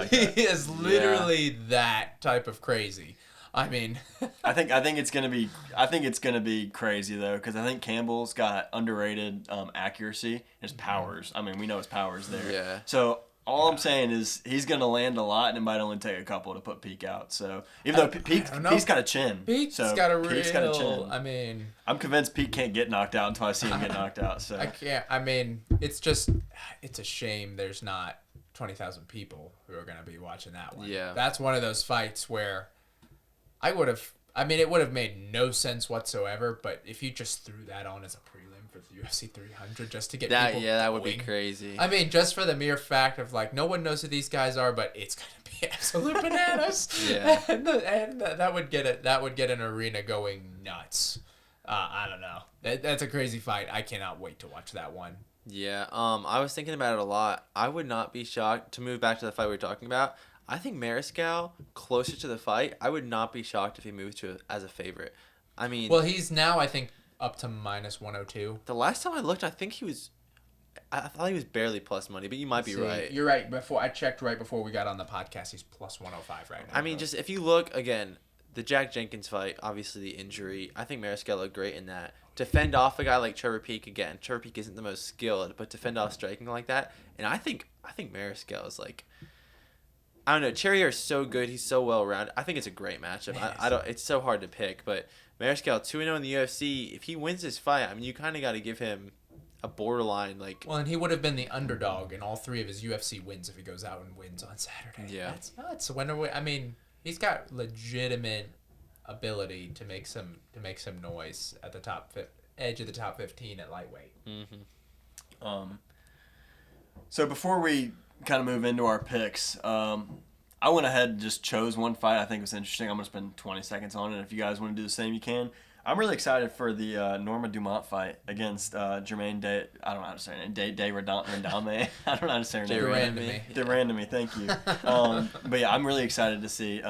He is literally that type of crazy. I mean, I think it's gonna be crazy though, because I think Campbell's got underrated accuracy. His powers. I mean, we know his powers there. Yeah. So all I'm saying is he's gonna land a lot, and it might only take a couple to put Peek out. So even though Peek's got a chin, Peek's got a chin. I mean, I'm convinced Peek can't get knocked out until I see him get knocked out. So I can't. I mean, it's a shame there's not 20,000 people who are gonna be watching that one. Yeah. That's one of those fights where it would have made no sense whatsoever, but if you just threw that on as a prelim for the UFC 300 just to get people that would be crazy. I mean, just for the mere fact of no one knows who these guys are, but it's gonna be absolute bananas. Yeah, and that would get an arena going nuts. I don't know. That's a crazy fight. I cannot wait to watch that one. Yeah. I was thinking about it a lot. I would not be shocked to move back to the fight we were talking about. I think Mariscal, closer to the fight, I would not be shocked if he moved to as a favorite. I mean... Well, he's now, I think, up to -102. The last time I looked, I think he was... I thought he was barely plus money, but you might be right. You're right. I checked right before we got on the podcast. He's plus 105 right now. I mean, just if you look, again, the Jack Jenkins fight, obviously the injury, I think Mariscal looked great in that. To fend off a guy like Trevor Peek, again, Trevor Peek isn't the most skilled, but to fend off striking like that, and I think Mariscal is I don't know. Cherry are so good. He's so well rounded. I think it's a great matchup. I don't. It's so hard to pick, but Mariscal 2-0 in the UFC. If he wins this fight, I mean, you kind of got to give him a borderline Well, and he would have been the underdog in all 3 of his UFC wins if he goes out and wins on Saturday. Yeah, that's nuts. I mean, he's got legitimate ability to make some noise at the edge of the top 15 at lightweight. Mm-hmm. So before we kind of move into our picks, I went ahead and just chose one fight I think was interesting. I'm going to spend 20 seconds on it. If you guys want to do the same, you can. I'm really excited for the Norma Dumont fight against Jermaine Day. I don't know how to say her name. Day Randame. I don't know how to say her name. Randame. Thank you. But yeah, I'm really excited to see.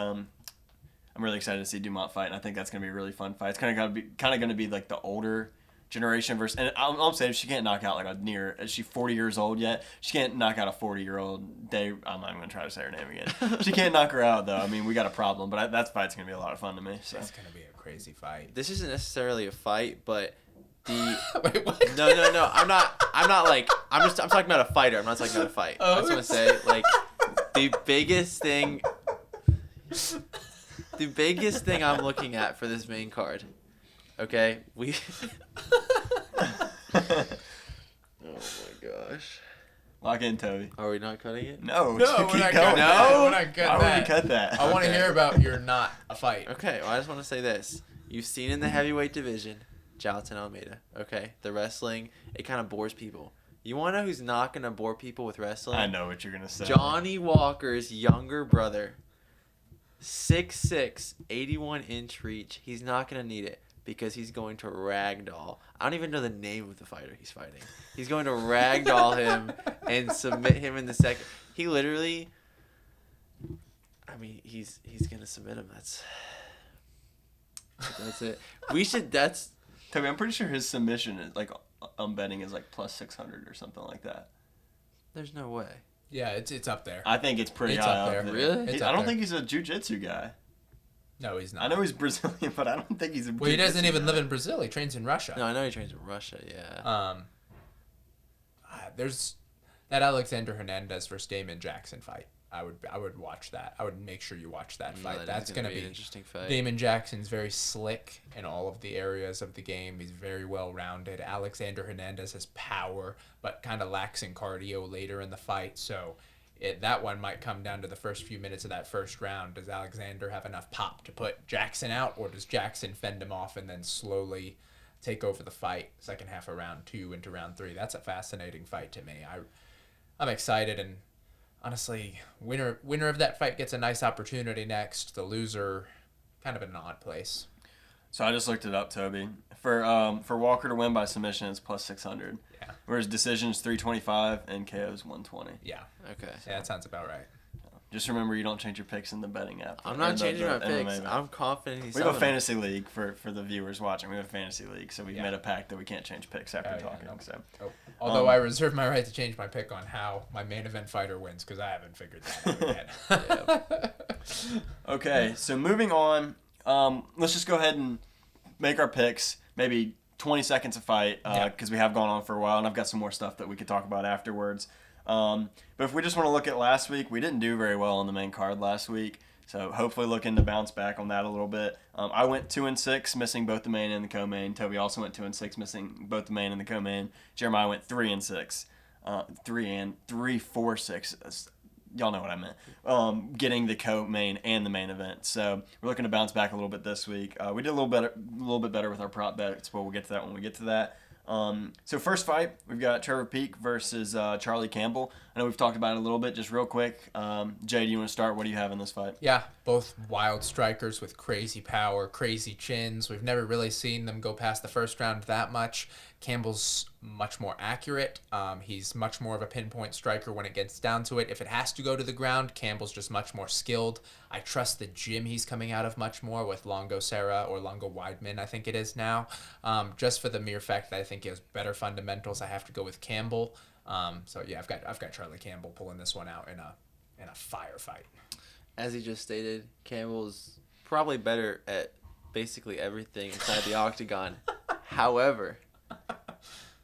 Dumont fight, and I think that's going to be a really fun fight. It's kind of going to be like the older generation versus, and I'm saying she can't knock out is she 40 years old yet? She can't knock out a 40-year-old Day. I'm not even going to try to say her name again. She can't knock her out though. I mean, we got a problem, but that fight's going to be a lot of fun to me. So. It's going to be a crazy fight. This isn't necessarily a fight, but the Wait, what? No. I'm talking about a fighter. I'm not talking about a fight. I just want to say the biggest thing I'm looking at for this main card. Okay, oh my gosh. Lock in, Tobey. Are we not cutting it? No, we're not going. cutting that. We're not cutting that. Why would we cut that? I want to hear about your not a fight. Okay, well, I just want to say this. You've seen in the heavyweight division, Jailton Almeida. Okay, the wrestling, it kind of bores people. You want to know who's not going to bore people with wrestling? I know what you're going to say. Johnny Walker's younger brother. 6'6", 81-inch reach. He's not going to need it because he's going to ragdoll. I don't even know the name of the fighter he's fighting. He's going to ragdoll him and submit him in the second. He literally, I mean, he's going to submit him. That's it. Tobey, I'm pretty sure his submission is I'm betting is plus 600 or something like that. There's no way. Yeah, it's up there. I think it's pretty high up there. Really? I don't think he's a jiu-jitsu guy. No, he's not. I know he's Brazilian, but I don't think he's a Well, he doesn't even live in Brazil. He trains in Russia. No, I know he trains in Russia, yeah. There's that Alexander Hernandez versus Damon Jackson fight. I would watch that. I would make sure you watch that fight. That That's going to be an interesting fight. Damon Jackson's very slick in all of the areas of the game. He's very well-rounded. Alexander Hernandez has power, but kind of lacks in cardio later in the fight. So that one might come down to the first few minutes of that first round. Does Alexander have enough pop to put Jackson out, or does Jackson fend him off and then slowly take over the fight second half of round 2 into round 3? That's a fascinating fight to me. I'm excited, and honestly, winner of that fight gets a nice opportunity next. The loser, kind of in an odd place. So I just looked it up, Toby. For Walker to win by submission, it's plus 600. Yeah. Whereas decision's 325 and KO's 120. Yeah. Okay. Yeah, that sounds about right. Just remember, you don't change your picks in the betting app. I'm not changing my MMA picks. bet. I'm confident he's We have a selling fantasy league for the viewers watching. We have a fantasy league, so we've made a pact that we can't change picks after talking. No. So, Although I reserve my right to change my pick on how my main event fighter wins, because I haven't figured that out yet. okay, so moving on, let's just go ahead and make our picks. Maybe 20 seconds a fight, because we have gone on for a while, and I've got some more stuff that we could talk about afterwards. But if we just want to look at last week, we didn't do very well on the main card last week. So hopefully looking to bounce back on that a little bit. I went 2-6, missing both the main and the co-main. Toby also went 2-6, missing both the main and the co-main. Jeremiah went 3-6, 3-4-6. Y'all know what I meant. Getting the co-main and the main event. So we're looking to bounce back a little bit this week. We did a little bit better with our prop bets, but we'll get to that when we get to that. So first fight, we've got Trevor Peek versus Charlie Campbell. I know we've talked about it a little bit. Just real quick, Jay, do you want to start? What do you have in this fight? Yeah, both wild strikers with crazy power, crazy chins. We've never really seen them go past the first round that much. Campbell's much more accurate. He's much more of a pinpoint striker when it gets down to it. If it has to go to the ground, Campbell's just much more skilled. I trust the gym he's coming out of much more with Longo Serra or Longo Weidman, I think it is now. Just for the mere fact that I think he has better fundamentals, I have to go with Campbell. So yeah, I've got Charlie Campbell pulling this one out in a firefight. As he just stated, Campbell's probably better at basically everything inside the octagon. However,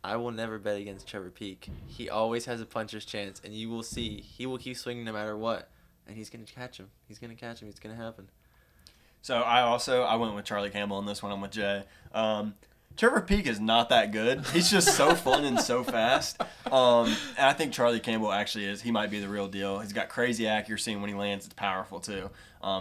I will never bet against Trevor Peek. He always has a puncher's chance, and you will see he will keep swinging no matter what, and he's going to catch him. He's going to catch him. It's going to happen. So I went with Charlie Campbell in this one. I'm with Jay. Trevor Peek is not that good. He's just so fun and so fast. And I think Charlie Campbell actually is. He might be the real deal. He's got crazy accuracy, and when he lands, it's powerful too.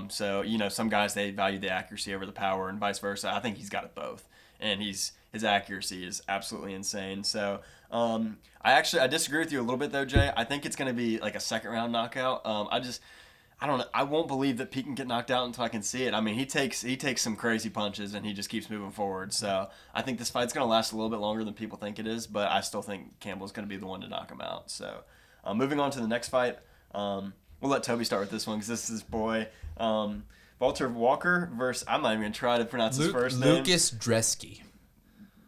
So, some guys, they value the accuracy over the power and vice versa. I think he's got it both. And his accuracy is absolutely insane. So I disagree with you a little bit though, Jay. I think it's going to be like a second round knockout. I don't know. I won't believe that Pete can get knocked out until I can see it. I mean, he takes some crazy punches and he just keeps moving forward. So I think this fight's going to last a little bit longer than people think it is, but I still think Campbell's going to be the one to knock him out. So moving on to the next fight, we'll let Tobey start with this one because this is his boy. Walter Walker versus, I'm not even going to try to pronounce his first name. Lucas Dresky.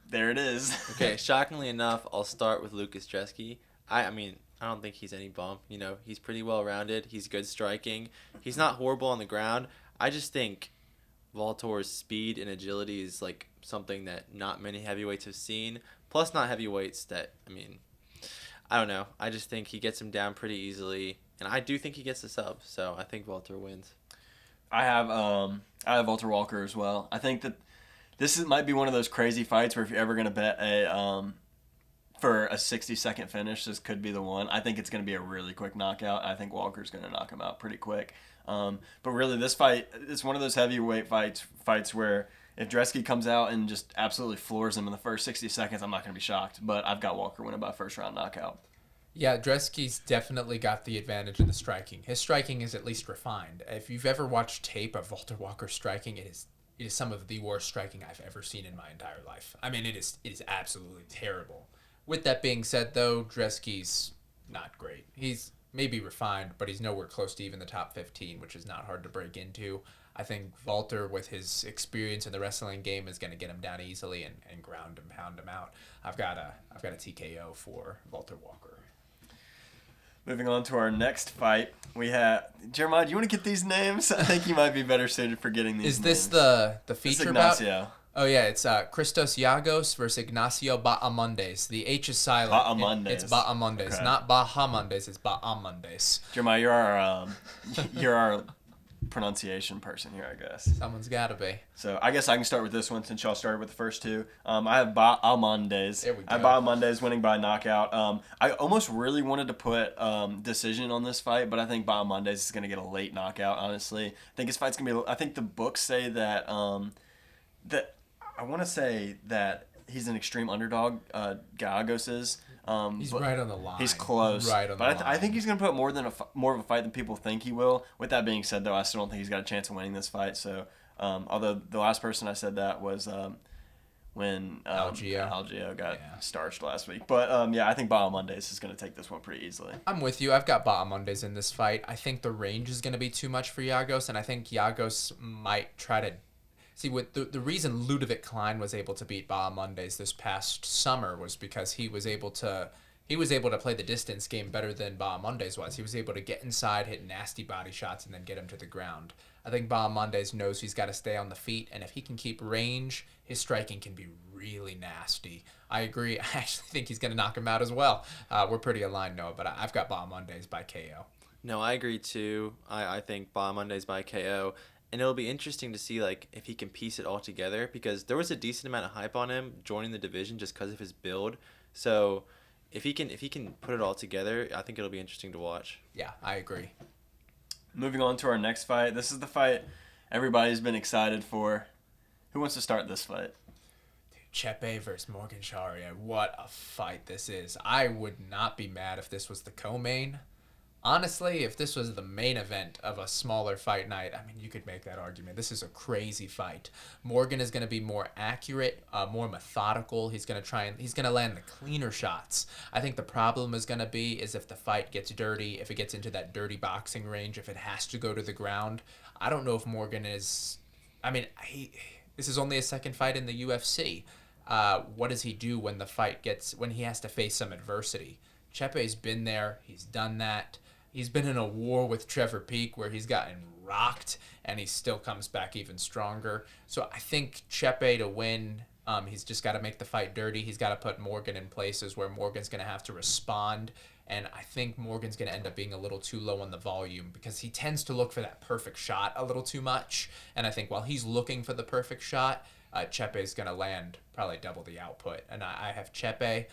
There it is. Okay, shockingly enough, I'll start with Lucas Dresky. I mean, I don't think he's any bum. He's pretty well-rounded. He's good striking. He's not horrible on the ground. I just think Walter's speed and agility is like something that not many heavyweights have seen. Plus, not heavyweights that, I don't know. I just think he gets him down pretty easily, and I do think he gets the sub. So I think Walter wins. I have Walter Walker as well. I think that might be one of those crazy fights where if you're ever going to bet for a 60-second finish, this could be the one. I think it's going to be a really quick knockout. I think Walker's going to knock him out pretty quick. But really, this fight, it's one of those heavyweight fights where if Dresky comes out and just absolutely floors him in the first 60 seconds, I'm not going to be shocked. But I've got Walker winning by first round knockout. Yeah, Dresky's definitely got the advantage in the striking. His striking is at least refined. If you've ever watched tape of Walter Walker's striking, it is some of the worst striking I've ever seen in my entire life. I mean, it is absolutely terrible. With that being said, though, Dresky's not great. He's maybe refined, but he's nowhere close to even the top 15, which is not hard to break into. I think Walter, with his experience in the wrestling game, is going to get him down easily and ground and pound him out. I've got a TKO for Walter Walker. Moving on to our next fight, we have Jeremiah. Do you want to get these names? I think you might be better suited for getting these. Is this names. the feature Ignacio. bout? Oh, yeah, it's Christos Giagos versus Ignacio Bahamondes. The H is silent. Bahamondes. It's Bahamondes, Okay. not Bahamondes. It's Bahamondes. Jeremiah, you're our pronunciation person here, I guess. Someone's got to be. So I guess I can start with this one since y'all started with the first two. I have Bahamondes. There we go. I have Bahamondes winning by knockout. I almost really wanted to put decision on this fight, but I think Bahamondes is going to get a late knockout, honestly. I think his fight's going to be... I think the books say that... I want to say that he's an extreme underdog, Gallegos is. He's right on the line. He's close. Right on the line. I think he's going to put more of a fight than people think he will. With that being said, though, I still don't think he's got a chance of winning this fight. So, although the last person I said that was when Algeo got starched last week. But, I think Bahamondes is going to take this one pretty easily. I'm with you. I've got Bahamondes in this fight. I think the range is going to be too much for Giagos, and I think Giagos might try to... See, what the reason Ludovic Klein was able to beat Bahamondes this past summer was because he was able to play the distance game better than Bahamondes was. He was able to get inside, hit nasty body shots, and then get him to the ground. I think Bahamondes knows he's got to stay on the feet, and if he can keep range, his striking can be really nasty. I agree. I actually think he's going to knock him out as well. We're pretty aligned, Noah, but I've got Bahamondes by KO. No, I agree too. I think Bahamondes by KO. And it'll be interesting to see like if he can piece it all together because there was a decent amount of hype on him joining the division just because of his build. So if he can put it all together, I think it'll be interesting to watch. Yeah, I agree. Moving on to our next fight. This is the fight everybody's been excited for. Who wants to start this fight? Chepe versus Morgan Charrier. What a fight this is. I would not be mad if this was the co-main. Honestly, if this was the main event of a smaller fight night, I mean, you could make that argument. This is a crazy fight. Morgan is going to be more accurate, more methodical. He's going to land the cleaner shots. I think the problem is going to be if the fight gets dirty, if it gets into that dirty boxing range, if it has to go to the ground. I don't know if Morgan is, this is only his second fight in the UFC. What does he do when he has to face some adversity? Chepe's been there. He's done that. He's been in a war with Trevor Peek where he's gotten rocked, and he still comes back even stronger. So I think Chepe to win, he's just got to make the fight dirty. He's got to put Morgan in places where Morgan's going to have to respond, and I think Morgan's going to end up being a little too low on the volume because he tends to look for that perfect shot a little too much, and I think while he's looking for the perfect shot, Chepe's going to land probably double the output, and I have Chepe.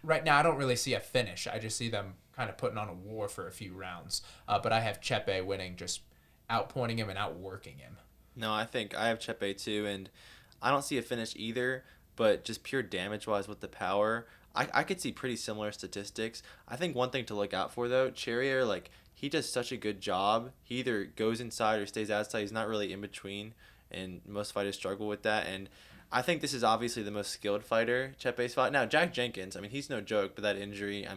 Right now, I don't really see a finish. I just see them kind of putting on a war for a few rounds. But I have Chepe winning, just outpointing him and outworking him. No, I think I have Chepe too, and I don't see a finish either, but just pure damage-wise with the power, I could see pretty similar statistics. I think one thing to look out for, though, Charrier, he does such a good job. He either goes inside or stays outside. He's not really in between, and most fighters struggle with that, and I think this is obviously the most skilled fighter Chepe's fought. Now, Jack Jenkins, he's no joke, but that injury,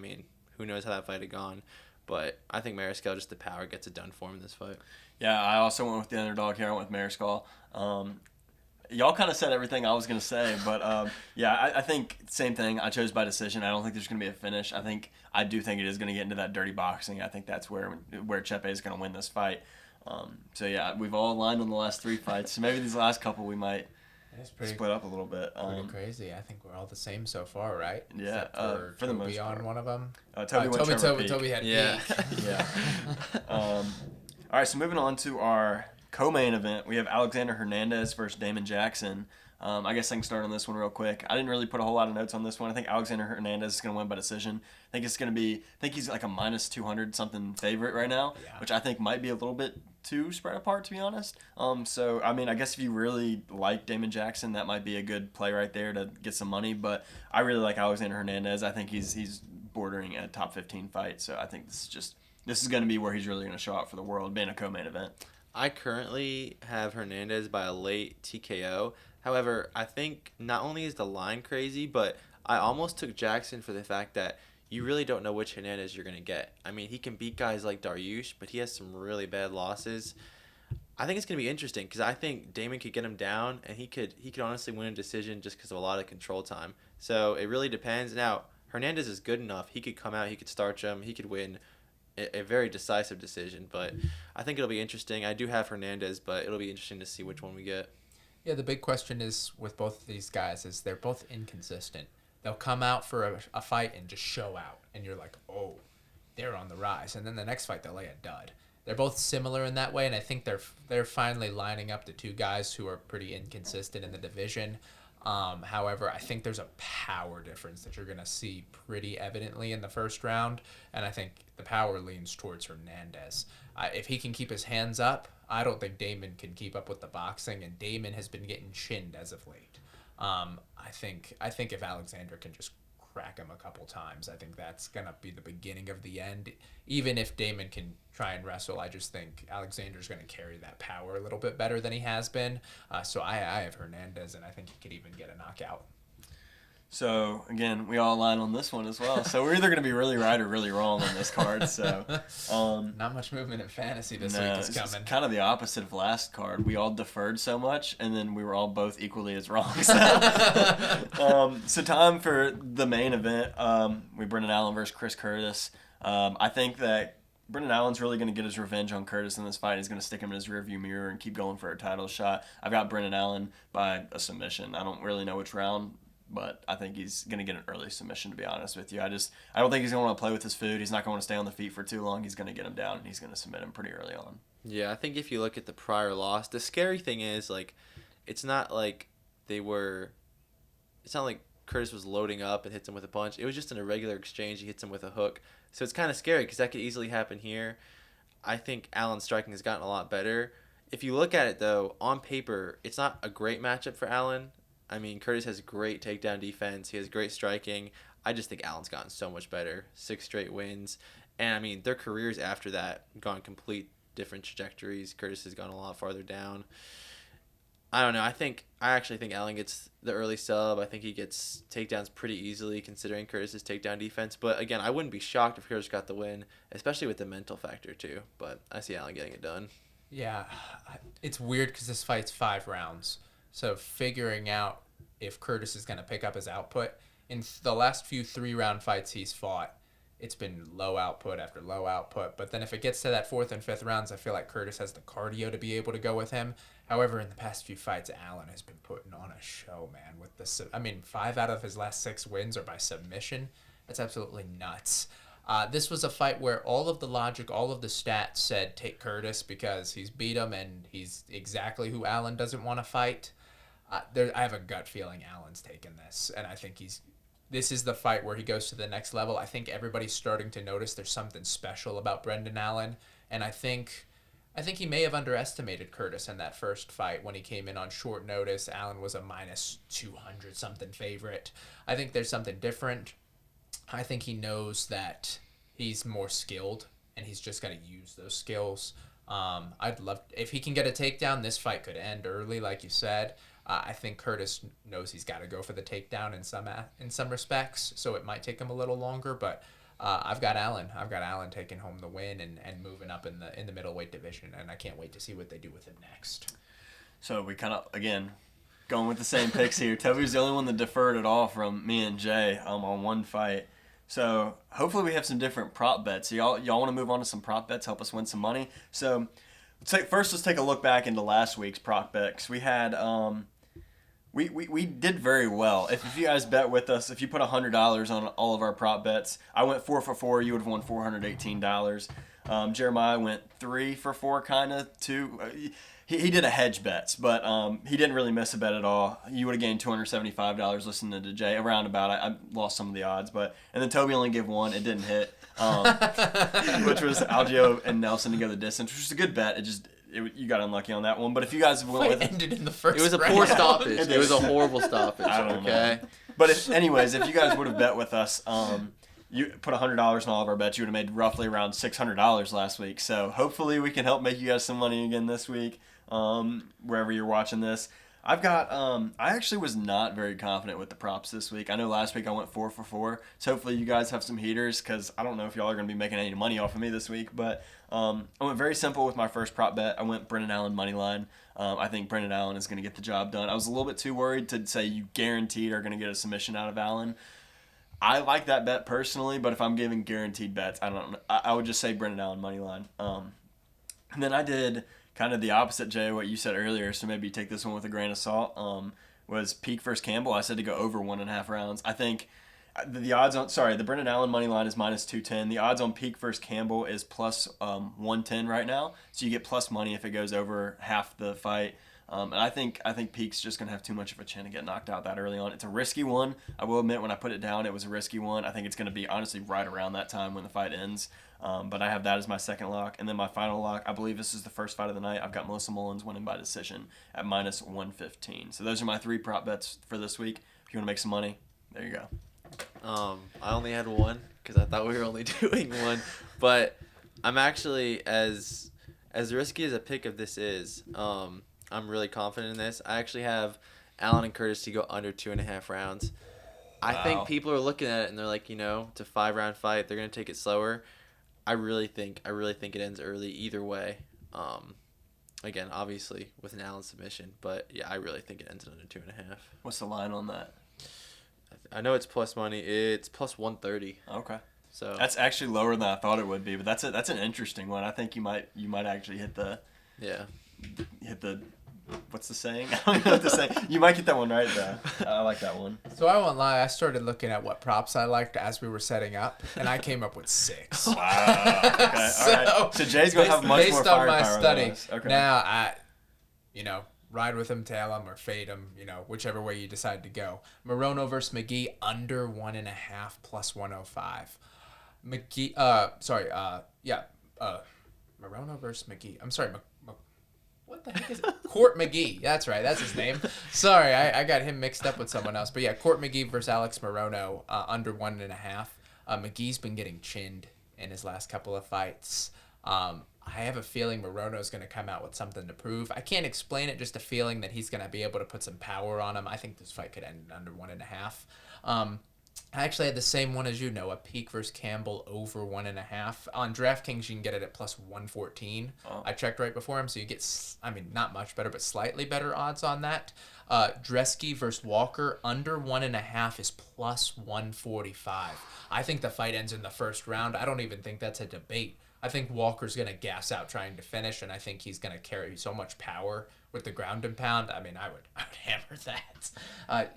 who knows how that fight had gone. But I think Mariscal, just the power, gets it done for him in this fight. Yeah, I also went with the underdog here. I went with Mariscal. Y'all kind of said everything I was going to say, but I think same thing. I chose by decision. I don't think there's going to be a finish. I do think it is going to get into that dirty boxing. I think that's where Chepe is going to win this fight. We've all aligned on the last three fights. So maybe these last couple we might split up a little bit. Pretty crazy. I think we're all the same so far, right? Yeah, for the most part. On one of them. Toby had yeah. Peek. Yeah. All right, so moving on to our co-main event, we have Alexander Hernandez versus Damon Jackson. I guess I can start on this one real quick. I didn't really put a whole lot of notes on this one. I think Alexander Hernandez is going to win by decision. I think he's like a minus 200 something favorite right now, which I think might be a little bit too spread apart, to be honest. I guess if you really like Damon Jackson, that might be a good play right there to get some money. But I really like Alexander Hernandez. I think he's bordering a top 15 fight. So I think this is going to be where he's really going to show up for the world, being a co-main event. I currently have Hernandez by a late TKO. However, I think not only is the line crazy, but I almost took Jackson for the fact that you really don't know which Hernandez you're going to get. He can beat guys like Dariush, but he has some really bad losses. I think it's going to be interesting because I think Damon could get him down, and he could honestly win a decision just because of a lot of control time. So it really depends. Now, Hernandez is good enough. He could come out, he could starch him, he could win a very decisive decision. But I think it'll be interesting. I do have Hernandez, but it'll be interesting to see which one we get. Yeah, the big question is with both of these guys is they're both inconsistent. They'll come out for a fight and just show out, and you're like, oh, they're on the rise. And then the next fight, they'll lay a dud. They're both similar in that way, and I think they're finally lining up the two guys who are pretty inconsistent in the division. However, I think there's a power difference that you're going to see pretty evidently in the first round, and I think the power leans towards Hernandez. If he can keep his hands up, I don't think Damon can keep up with the boxing, and Damon has been getting chinned as of late. I think if Alexander can just crack him a couple times, I think that's going to be the beginning of the end. Even if Damon can try and wrestle, I just think Alexander's going to carry that power a little bit better than he has been. So I have Hernandez, and I think he could even get a knockout. So, again, we all align on this one as well. So we're either going to be really right or really wrong on this card. So not much movement in fantasy this week is coming. It's kind of the opposite of last card. We all deferred so much, and then we were all both equally as wrong. So time for the main event. Brendan Allen versus Chris Curtis. I think that Brendan Allen's really going to get his revenge on Curtis in this fight. He's going to stick him in his rearview mirror and keep going for a title shot. I've got Brendan Allen by a submission. I don't really know which round, but I think he's going to get an early submission, to be honest with you. I don't think he's going to want to play with his food. He's not going to stay on the feet for too long. He's going to get him down, and he's going to submit him pretty early on. Yeah, I think if you look at the prior loss, the scary thing is, like, it's not like Curtis was loading up and hits him with a punch. It was just an irregular exchange. He hits him with a hook. So it's kind of scary because that could easily happen here. I think Allen's striking has gotten a lot better. If you look at it, though, on paper, it's not a great matchup for Allen. I mean, Curtis has great takedown defense. He has great striking. I just think Allen's gotten so much better. 6 straight wins. And, I mean, their careers after that gone complete different trajectories. Curtis has gone a lot farther down. I don't know. I actually think Allen gets the early sub. I think he gets takedowns pretty easily considering Curtis's takedown defense. But, again, I wouldn't be shocked if Curtis got the win, especially with the mental factor, too. But I see Allen getting it done. Yeah, it's weird because this fight's 5 rounds. So figuring out if Curtis is going to pick up his output. In the last few 3-round fights he's fought, it's been low output after low output. But then if it gets to that 4th and 5th rounds, I feel like Curtis has the cardio to be able to go with him. However, in the past few fights, Allen has been putting on a show, man. 5 out of his last 6 wins are by submission. That's absolutely nuts. This was a fight where all of the logic, all of the stats said take Curtis because he's beat him and he's exactly who Allen doesn't want to fight. I have a gut feeling Allen's taking this, and I think this is the fight where he goes to the next level. I think everybody's starting to notice there's something special about Brendan Allen, and I think he may have underestimated Curtis in that first fight when he came in on short notice. Allen was a minus 200 something favorite. I think there's something different. I think he knows that he's more skilled, and he's just going to use those skills. I'd love if he can get a takedown. This fight could end early, like you said. I think Curtis knows he's got to go for the takedown in some respects, so it might take him a little longer. But I've got Allen. I've got Allen taking home the win and moving up in the middleweight division, and I can't wait to see what they do with him next. So we kind of again going with the same picks here. Tobey's the only one that deferred at all from me and Jay on one fight. So hopefully we have some different prop bets. So y'all want to move on to some prop bets, help us win some money. So let's take a look back into last week's prop bets. We had we did very well. If you guys bet with us, if you put $100 on all of our prop bets, I went 4 for 4. You would have won $418. Jeremiah went 3 for 4, kind of 2. He did a hedge bets, but he didn't really miss a bet at all. You would have gained $275 listening to Jay. Around about, I lost some of the odds, and then Tobey only gave 1. It didn't hit, which was Algio and Nelson to go the distance, which was a good bet. You got unlucky on that one. But if you guys went with it, ended in the first. It was a round. Poor stoppage. It was a horrible stoppage. I don't know. But if you guys would have bet with us, you put $100 on all of our bets, you would have made roughly around $600 last week. So hopefully we can help make you guys some money again this week, wherever you're watching this. I've got I actually was not very confident with the props this week. I know last week I went 4 for 4. So hopefully you guys have some heaters because I don't know if y'all are going to be making any money off of me this week. But I went very simple with my first prop bet. I went Brendan Allen money line. I think Brendan Allen is going to get the job done. I was a little bit too worried to say you guaranteed are going to get a submission out of Allen. I like that bet personally, but if I'm giving guaranteed bets, I would just say Brendan Allen money line. And then I did kind of the opposite, Jay, what you said earlier, so maybe take this one with a grain of salt, was Peak versus Campbell. I said to go over 1.5 rounds. I think the odds on, the Brendan Allen money line is minus 210. The odds on Peak versus Campbell is plus 110 right now. So you get plus money if it goes over half the fight. And I think Peak's just going to have too much of a chin to get knocked out that early on. It's a risky one. I will admit, when I put it down, it was a risky one. I think it's going to be, honestly, right around that time when the fight ends. But I have that as my second lock. And then my final lock, I believe this is the first fight of the night. I've got Melissa Mullins winning by decision at minus 115. So those are my 3 prop bets for this week. If you want to make some money, there you go. I only had one because I thought we were only doing one. But I'm actually, as risky as a pick of this is, I'm really confident in this. I actually have Allen and Curtis to go under 2.5 rounds. I think people are looking at it and they're like, it's a 5-round fight. They're gonna take it slower. I really think it ends early either way. Again, obviously with an Allen submission, but yeah, I really think it ends under 2.5. What's the line on that? I know it's plus money. It's plus 130. Okay. So that's actually lower than I thought it would be, but that's an interesting one. I think you might actually hit the what's the saying? I don't know what to say. You might get that one right though. I like that one. So I won't lie, I started looking at what props I liked as we were setting up, and I came up with 6. Wow. Okay. All right. So Jay's gonna have much more firepower based on my study. than us. Okay. Now ride with him, tail him, or fade him. Whichever way you decide to go. Morono versus McGee under 1.5 plus 105. Morono versus McGee. I'm sorry. What the heck is it? Court McGee. That's right. That's his name. Sorry, I got him mixed up with someone else. But yeah, Court McGee versus Alex Morono under 1.5. McGee's been getting chinned in his last couple of fights. I have a feeling Morono's going to come out with something to prove. I can't explain it, just a feeling that he's going to be able to put some power on him. I think this fight could end under 1.5. I actually had the same one as you, Noah. Peak versus Campbell over 1.5. On DraftKings, you can get it at plus 114. Oh. I checked right before him, so you get, not much better, but slightly better odds on that. Dresky versus Walker under 1.5 is plus 145. I think the fight ends in the first round. I don't even think that's a debate. I think Walker's going to gas out trying to finish, and I think he's going to carry so much power with the ground and pound. I would hammer that.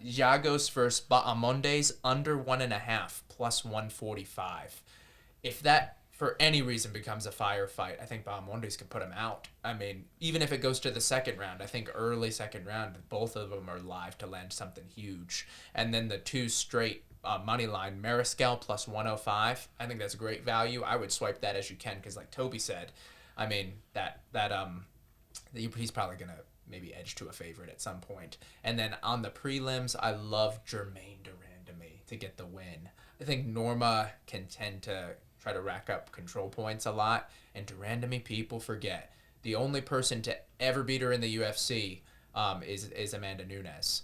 Giagos versus Bahamondes under 1.5 plus 145. If that, for any reason, becomes a firefight, I think Bahamondes can put him out. Even if it goes to the second round, I think early second round, both of them are live to land something huge. And then the 2 straight money line, Mariscal plus 105. I think that's a great value. I would swipe that as you can because, like Tobey said, he's probably gonna maybe edge to a favorite at some point. And then on the prelims, I love Jermaine Durandamy to get the win. I think Norma can tend to try to rack up control points a lot, and Durandamy, people forget, the only person to ever beat her in the UFC is Amanda Nunes.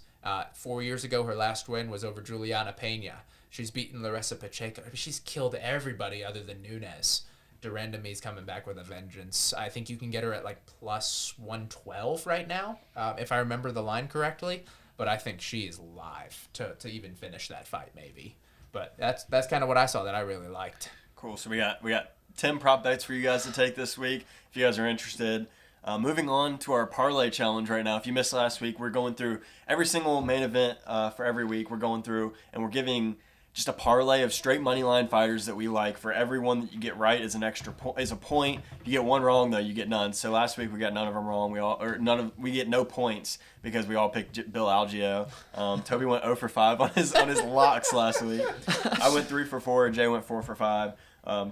4 years ago, her last win was over Juliana Pena. She's beaten Larissa Pacheco. She's killed everybody other than Nunes. Durandamy's coming back with a vengeance. I think you can get her at like plus 112 right now, if I remember the line correctly. But I think she is live to even finish that fight, maybe. But that's kind of what I saw that I really liked. Cool. So we got 10 prop bets for you guys to take this week if you guys are interested. Moving on to our parlay challenge right now. If you missed last week, we're going through every single main event for every week. We're going through and we're giving just a parlay of straight money line fighters that we like. For every one that you get right is an extra is a point. If you get one wrong though, you get none. So last week we got none of them wrong. We get no points because we all picked Bill Algeo. Tobey went 0 for 5 on his locks last week. I went 3 for 4. Jay went 4 for 5.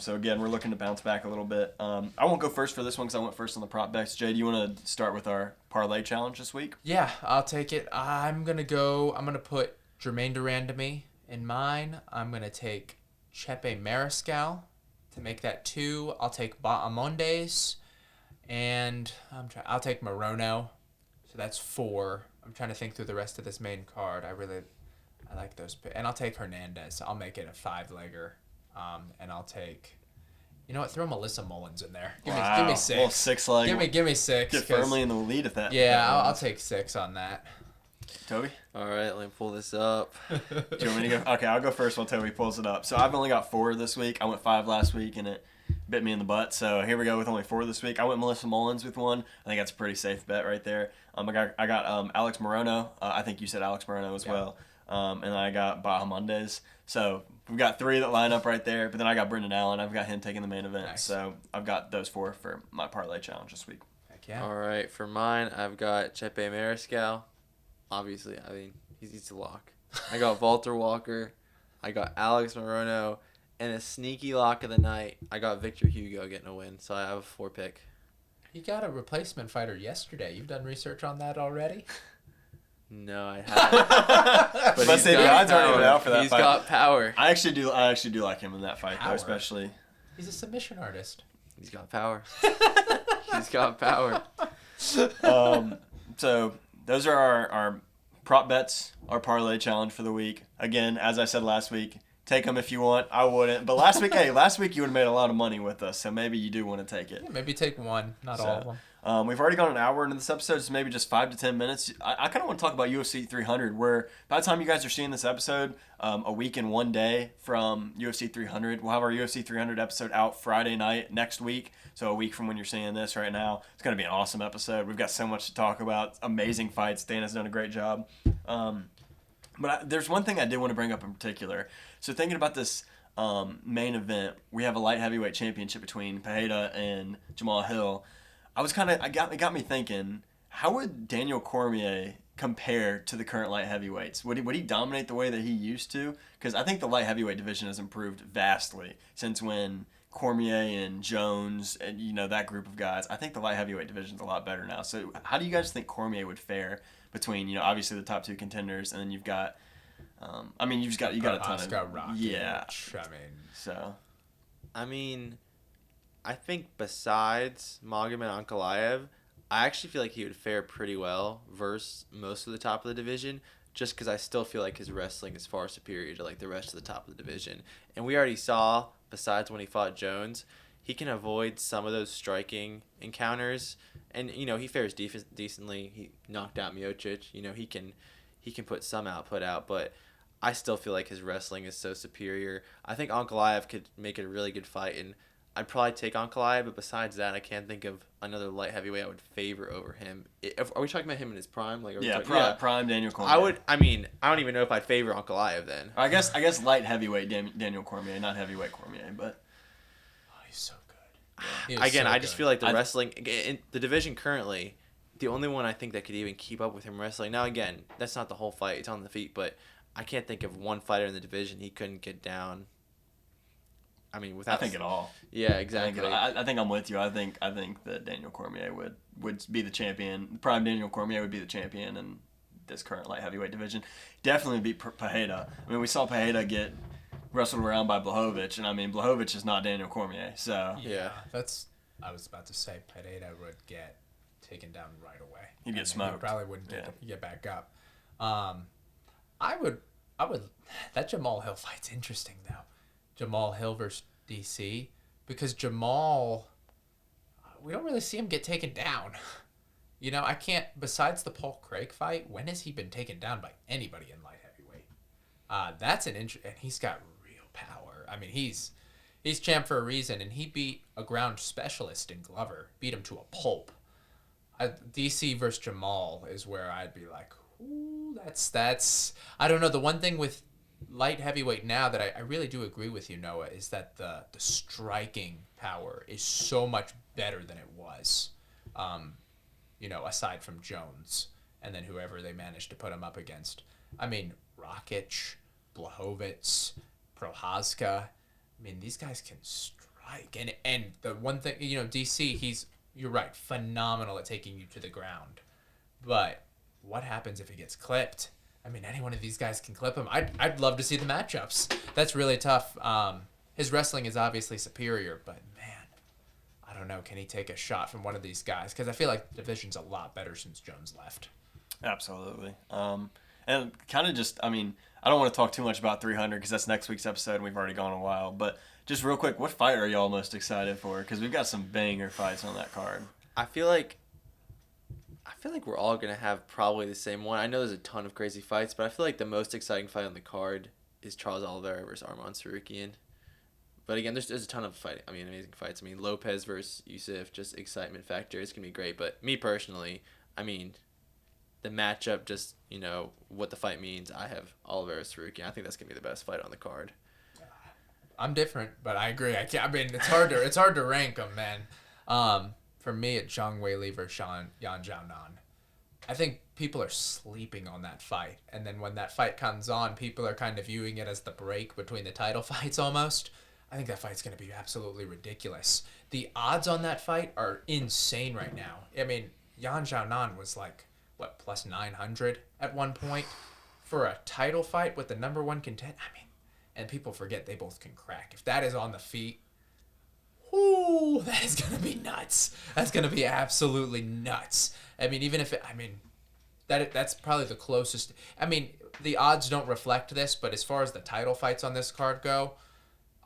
So again, we're looking to bounce back a little bit. I won't go first for this one because I went first on the prop bets. Jay, do you want to start with our parlay challenge this week? Yeah, I'll take it. I'm gonna put Jermaine Durandamy in mine. I'm gonna take Chepe Mariscal to make that 2. I'll take Bahamondes, and I'll take Morono. So that's 4. I'm trying to think through the rest of this main card. I like those, and I'll take Hernandez. I'll make it a 5-legger. And I'll take, throw Melissa Mullins in there. Give me 6. Well, 6 leg. Give me 6. Get firmly in the lead at that. Yeah, I'll take 6 on that. Tobey? All right, let me pull this up. Do you want me to go? Okay, I'll go first while Tobey pulls it up. So I've only got 4 this week. I went 5 last week, and it bit me in the butt. So here we go with only 4 this week. I went Melissa Mullins with one. I think that's a pretty safe bet right there. I got Alex Morono. I think you said Alex Morono as well. And then I got Bahamondes. So we've got 3 that line up right there. But then I got Brendan Allen. I've got him taking the main event. Nice. So I've got those 4 for my parlay challenge this week. Heck yeah. All right, for mine, I've got Chepe Mariscal. Obviously, I mean, he's a lock. I got Walter Walker. I got Alex Morono. And a sneaky lock of the night, I got Victor Hugo getting a win. So I have a 4-pick. He got a replacement fighter yesterday. You've done research on that already? No, I haven't. But he's the got odds aren't even power. out for that He's fight. got power. I actually do like him in that fight, though, Power. especially. He's a submission artist. He's got power. He's got power. So those are our prop bets, our parlay challenge for the week. Again, as I said last week, take them if you want. I wouldn't. But last week you would have made a lot of money with us, so maybe you do want to take it. Yeah, maybe take one, not all of them. We've already gone an hour into this episode, so maybe just 5 to 10 minutes. I kind of want to talk about UFC 300, where by the time you guys are seeing this episode, a week and 1 day from UFC 300, we'll have our UFC 300 episode out Friday night next week. So a week from when you're seeing this right now. It's going to be an awesome episode. We've got so much to talk about. Amazing fights. Dan has done a great job. But there's one thing I did want to bring up in particular. So thinking about this main event, we have a light heavyweight championship between Pereira and Jamal Hill. It got me thinking, how would Daniel Cormier compare to the current light heavyweights? Would he dominate the way that he used to? Because I think the light heavyweight division has improved vastly since when Cormier and Jones and that group of guys. I think the light heavyweight division is a lot better now. So how do you guys think Cormier would fare between obviously the top 2 contenders, and then you've got you got a ton Oscar of Rakic, So I think besides Magomed Ankalaev, I actually feel like he would fare pretty well versus most of the top of the division, just because I still feel like his wrestling is far superior to like the rest of the top of the division. And we already saw, besides when he fought Jones, he can avoid some of those striking encounters, and he fares decently. He knocked out Miocic. He can put some output out, but I still feel like his wrestling is so superior. I think Ankalaev could make it a really good fight, and I'd probably take Ankalaev, but besides that, I can't think of another light heavyweight I would favor over him. Are we talking about him in his prime? Prime Daniel Cormier. I don't even know if I'd favor Ankalaev then. I guess light heavyweight Daniel Cormier, not heavyweight Cormier, but He's so good. Again, I just feel like the wrestling in the division currently, the only one I think that could even keep up with him wrestling. Now, again, that's not the whole fight; it's on the feet. But I can't think of one fighter in the division he couldn't get down. I mean, without. I think it all. Yeah, exactly. I think I'm with you. I think that Daniel Cormier would be the champion. Prime Daniel Cormier would be the champion in this current light heavyweight division. Definitely beat Pereira. I mean, we saw Pereira get wrestled around by Blachowicz, and Blachowicz is not Daniel Cormier. So yeah, I was about to say Pereira would get taken down right away. He'd get smoked. He probably wouldn't get back up. I would. That Jamal Hill fight's interesting though. Jamal Hill versus DC, because Jamal, we don't really see him get taken down. I can't, besides the Paul Craig fight, when has he been taken down by anybody in light heavyweight? That's an and he's got real power. I mean, he's champ for a reason, and he beat a ground specialist in Glover, beat him to a pulp. DC versus Jamal is where I'd be like, ooh, that's I don't know. The one thing with light heavyweight now that I really do agree with you, Noah, is that the striking power is so much better than it was, aside from Jones and then whoever they managed to put him up against. I mean, Rakic, Blachowicz, Prochazka, these guys can strike. And the one thing, DC, you're right, phenomenal at taking you to the ground. But what happens if he gets clipped? Any one of these guys can clip him. I'd love to see the matchups. That's really tough. His wrestling is obviously superior, but man, I don't know. Can he take a shot from one of these guys? Because I feel like the division's a lot better since Jones left. Absolutely. And kind of just, I don't want to talk too much about 300 because that's next week's episode and we've already gone a while. But just real quick, what fight are y'all most excited for? Because we've got some banger fights on that card. I feel like we're all going to have probably the same one. I know there's a ton of crazy fights, but I feel like the most exciting fight on the card is Charles Oliveira versus Arman Tsarukyan. But again, there's a ton of fighting. I mean, amazing fights. I mean, Lopez versus Yusuf, just excitement factor. It's gonna be great. But me personally, I mean, the matchup, just what the fight means. I have Oliveira Sarukian. I think that's gonna be the best fight on the card. I'm different, but I agree. I mean, it's hard to rank them, man. For me, it's Zhang Weili versus Yan Xiaonan. I think people are sleeping on that fight, and then when that fight comes on, people are kind of viewing it as the break between the title fights almost. I think that fight's going to be absolutely ridiculous. The odds on that fight are insane right now. I mean, Yan Xiaonan was like, plus 900 at one point for a title fight with the number one contender. I mean, and people forget they both can crack. If that is on the feet, ooh, that is going to be nuts. That's going to be absolutely nuts. I mean, that's probably the closest. I mean, the odds don't reflect this, but as far as the title fights on this card go,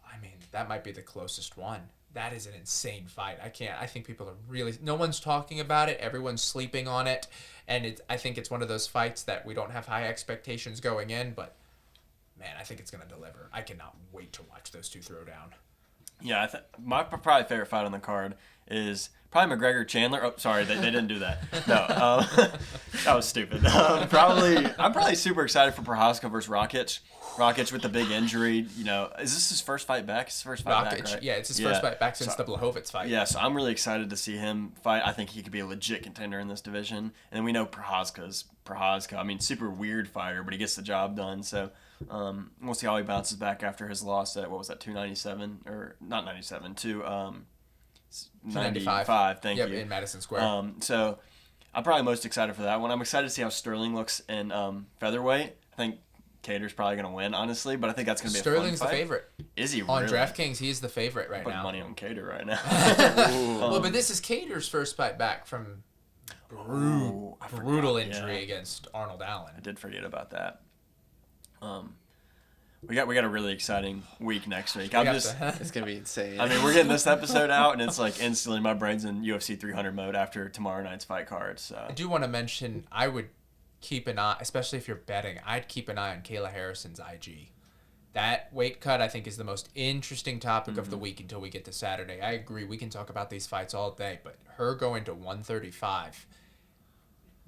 I mean, that might be the closest one. That is an insane fight. I think people are really, no one's talking about it. Everyone's sleeping on it. And I think it's one of those fights that we don't have high expectations going in, but man, I think it's going to deliver. I cannot wait to watch those two throw down. Yeah, my probably favorite fight on the card is probably McGregor Chandler. Oh, sorry, they didn't do that. No, that was stupid. I'm probably super excited for Prochazka versus Rakic. Rakic with the big injury. Is this his first fight back? It's his first fight back, right? Yeah, it's his first fight back since the Blachowicz fight. Yeah, so I'm really excited to see him fight. I think he could be a legit contender in this division. And then we know Prochazka. I mean, super weird fighter, but he gets the job done. So we'll see how he bounces back after his loss at, 297? Or not 97, to 95. Thank you. In Madison Square. So I'm probably most excited for that one. I'm excited to see how Sterling looks in featherweight. I think Cater's probably going to win, honestly, but I think that's going to be Sterling's a fun fight. the favorite. Is he really? On DraftKings, he's the favorite right Put now. money on Cater right now. Well, but this is Cater's first fight back from brutal injury against Arnold Allen. I did forget about that. We got a really exciting week next week. It's gonna be insane. I mean, we're getting this episode out, and it's like instantly my brain's in UFC 300 mode after tomorrow night's fight card. So I do want to mention, I would keep an eye, especially if you're betting, I'd keep an eye on Kayla Harrison's IG. That weight cut, I think, is the most interesting topic of the week until we get to Saturday. I agree. We can talk about these fights all day, but her going to 135,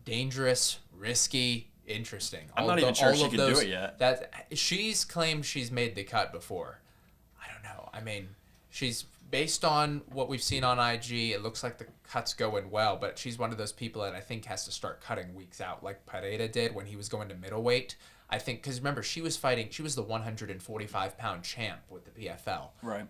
dangerous, risky, interesting. I'm not even sure she can do it yet. That she's claimed she's made the cut before. I don't know. I mean, she's based on what we've seen on IG. It looks like the cut's going well, but she's one of those people that I think has to start cutting weeks out, like Pereira did when he was going to middleweight. I think because remember she was the 145-pound champ with the PFL. Right.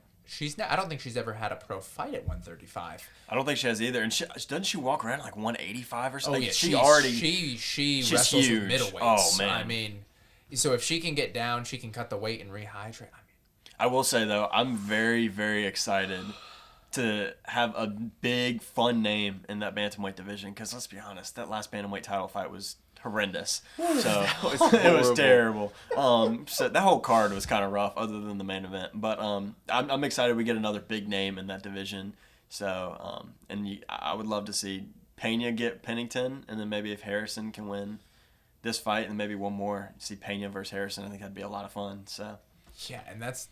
I don't think she's ever had a pro fight at 135. I don't think she has either. And doesn't she walk around like 185 or something? Oh yeah, she's she wrestles huge. with middleweights. Oh man. I mean, so if she can get down, she can cut the weight and rehydrate. I will say though, I'm very, very excited to have a big, fun name in that bantamweight division. Because let's be honest, that last bantamweight title fight was horrendous. So it was terrible. So that whole card was kind of rough, other than the main event. But I'm excited we get another big name in that division. So I would love to see Pena get Pennington, and then maybe if Harrison can win this fight, and maybe one more, see Pena versus Harrison. I think that'd be a lot of fun. So. Yeah, and that's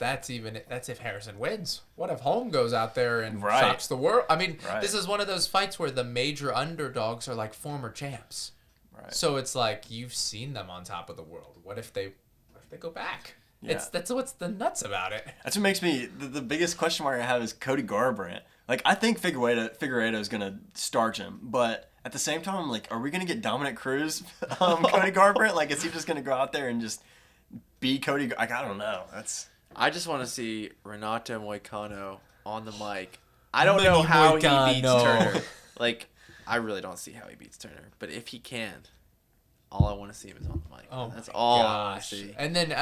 if Harrison wins. What if Holm goes out there and shocks the world? I mean, This is one of those fights where the major underdogs are like former champs. Right. So it's like you've seen them on top of the world. What if they go back? Yeah. That's what's the nuts about it. That's what makes me the biggest question mark I have is Cody Garbrandt. Like I think Figueiredo is gonna starch him, but at the same time I'm like, are we gonna get Dominic Cruz, Cody Garbrandt? Like, is he just gonna go out there and just be Cody? Like, I don't know. I just want to see Renato Moicano on the mic. I don't know how he beats Turner. Like, I really don't see how he beats Turner. But if he can, all I want to see him is on the mic. Oh, that's all I want to see. And then,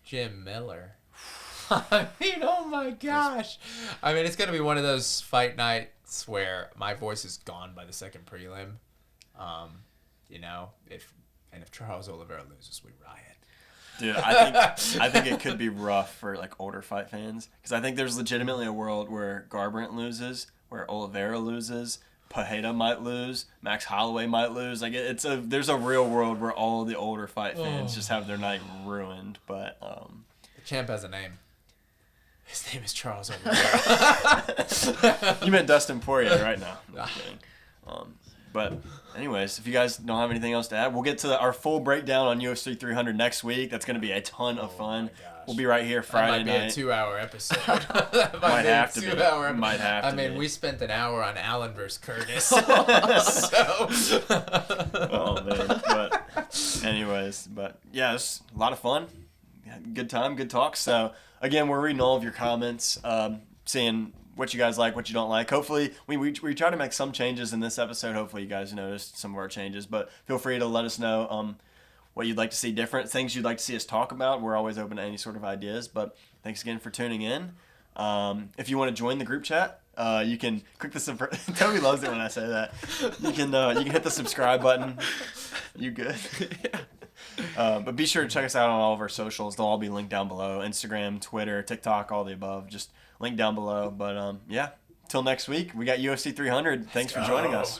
Jim Miller. Oh my gosh. It's going to be one of those fight nights where my voice is gone by the second prelim. If Charles Oliveira loses, we riot. Dude, I think it could be rough for like older fight fans, because I think there's legitimately a world where Garbrandt loses, where Oliveira loses, Pereira might lose, Max Holloway might lose. Like there's a real world where all the older fight fans just have their night ruined. But the champ has a name. His name is Charles Oliveira. You meant Dustin Poirier right now. But anyways, if you guys don't have anything else to add, we'll get to our full breakdown on UFC 300 next week. That's going to be a ton of fun. We'll be right here Friday night. That might be a 2-hour episode. Might have to be. 2-hour episode. Might have to I mean, be. we spent an hour on Allen versus Curtis. Oh man. But anyways, yeah, it's a lot of fun. Good time, good talk. So again, we're reading all of your comments, seeing what you guys like, what you don't like. Hopefully, we try to make some changes in this episode. Hopefully, you guys noticed some of our changes. But feel free to let us know what you'd like to see different, things you'd like to see us talk about. We're always open to any sort of ideas. But thanks again for tuning in. If you want to join the group chat, you can click the Tobey loves it when I say that. You can hit the subscribe button. You good? But be sure to check us out on all of our socials. They'll all be linked down below. Instagram, Twitter, TikTok, all the above. Just link down below. But yeah, till next week, we got UFC 300. Thanks for joining us.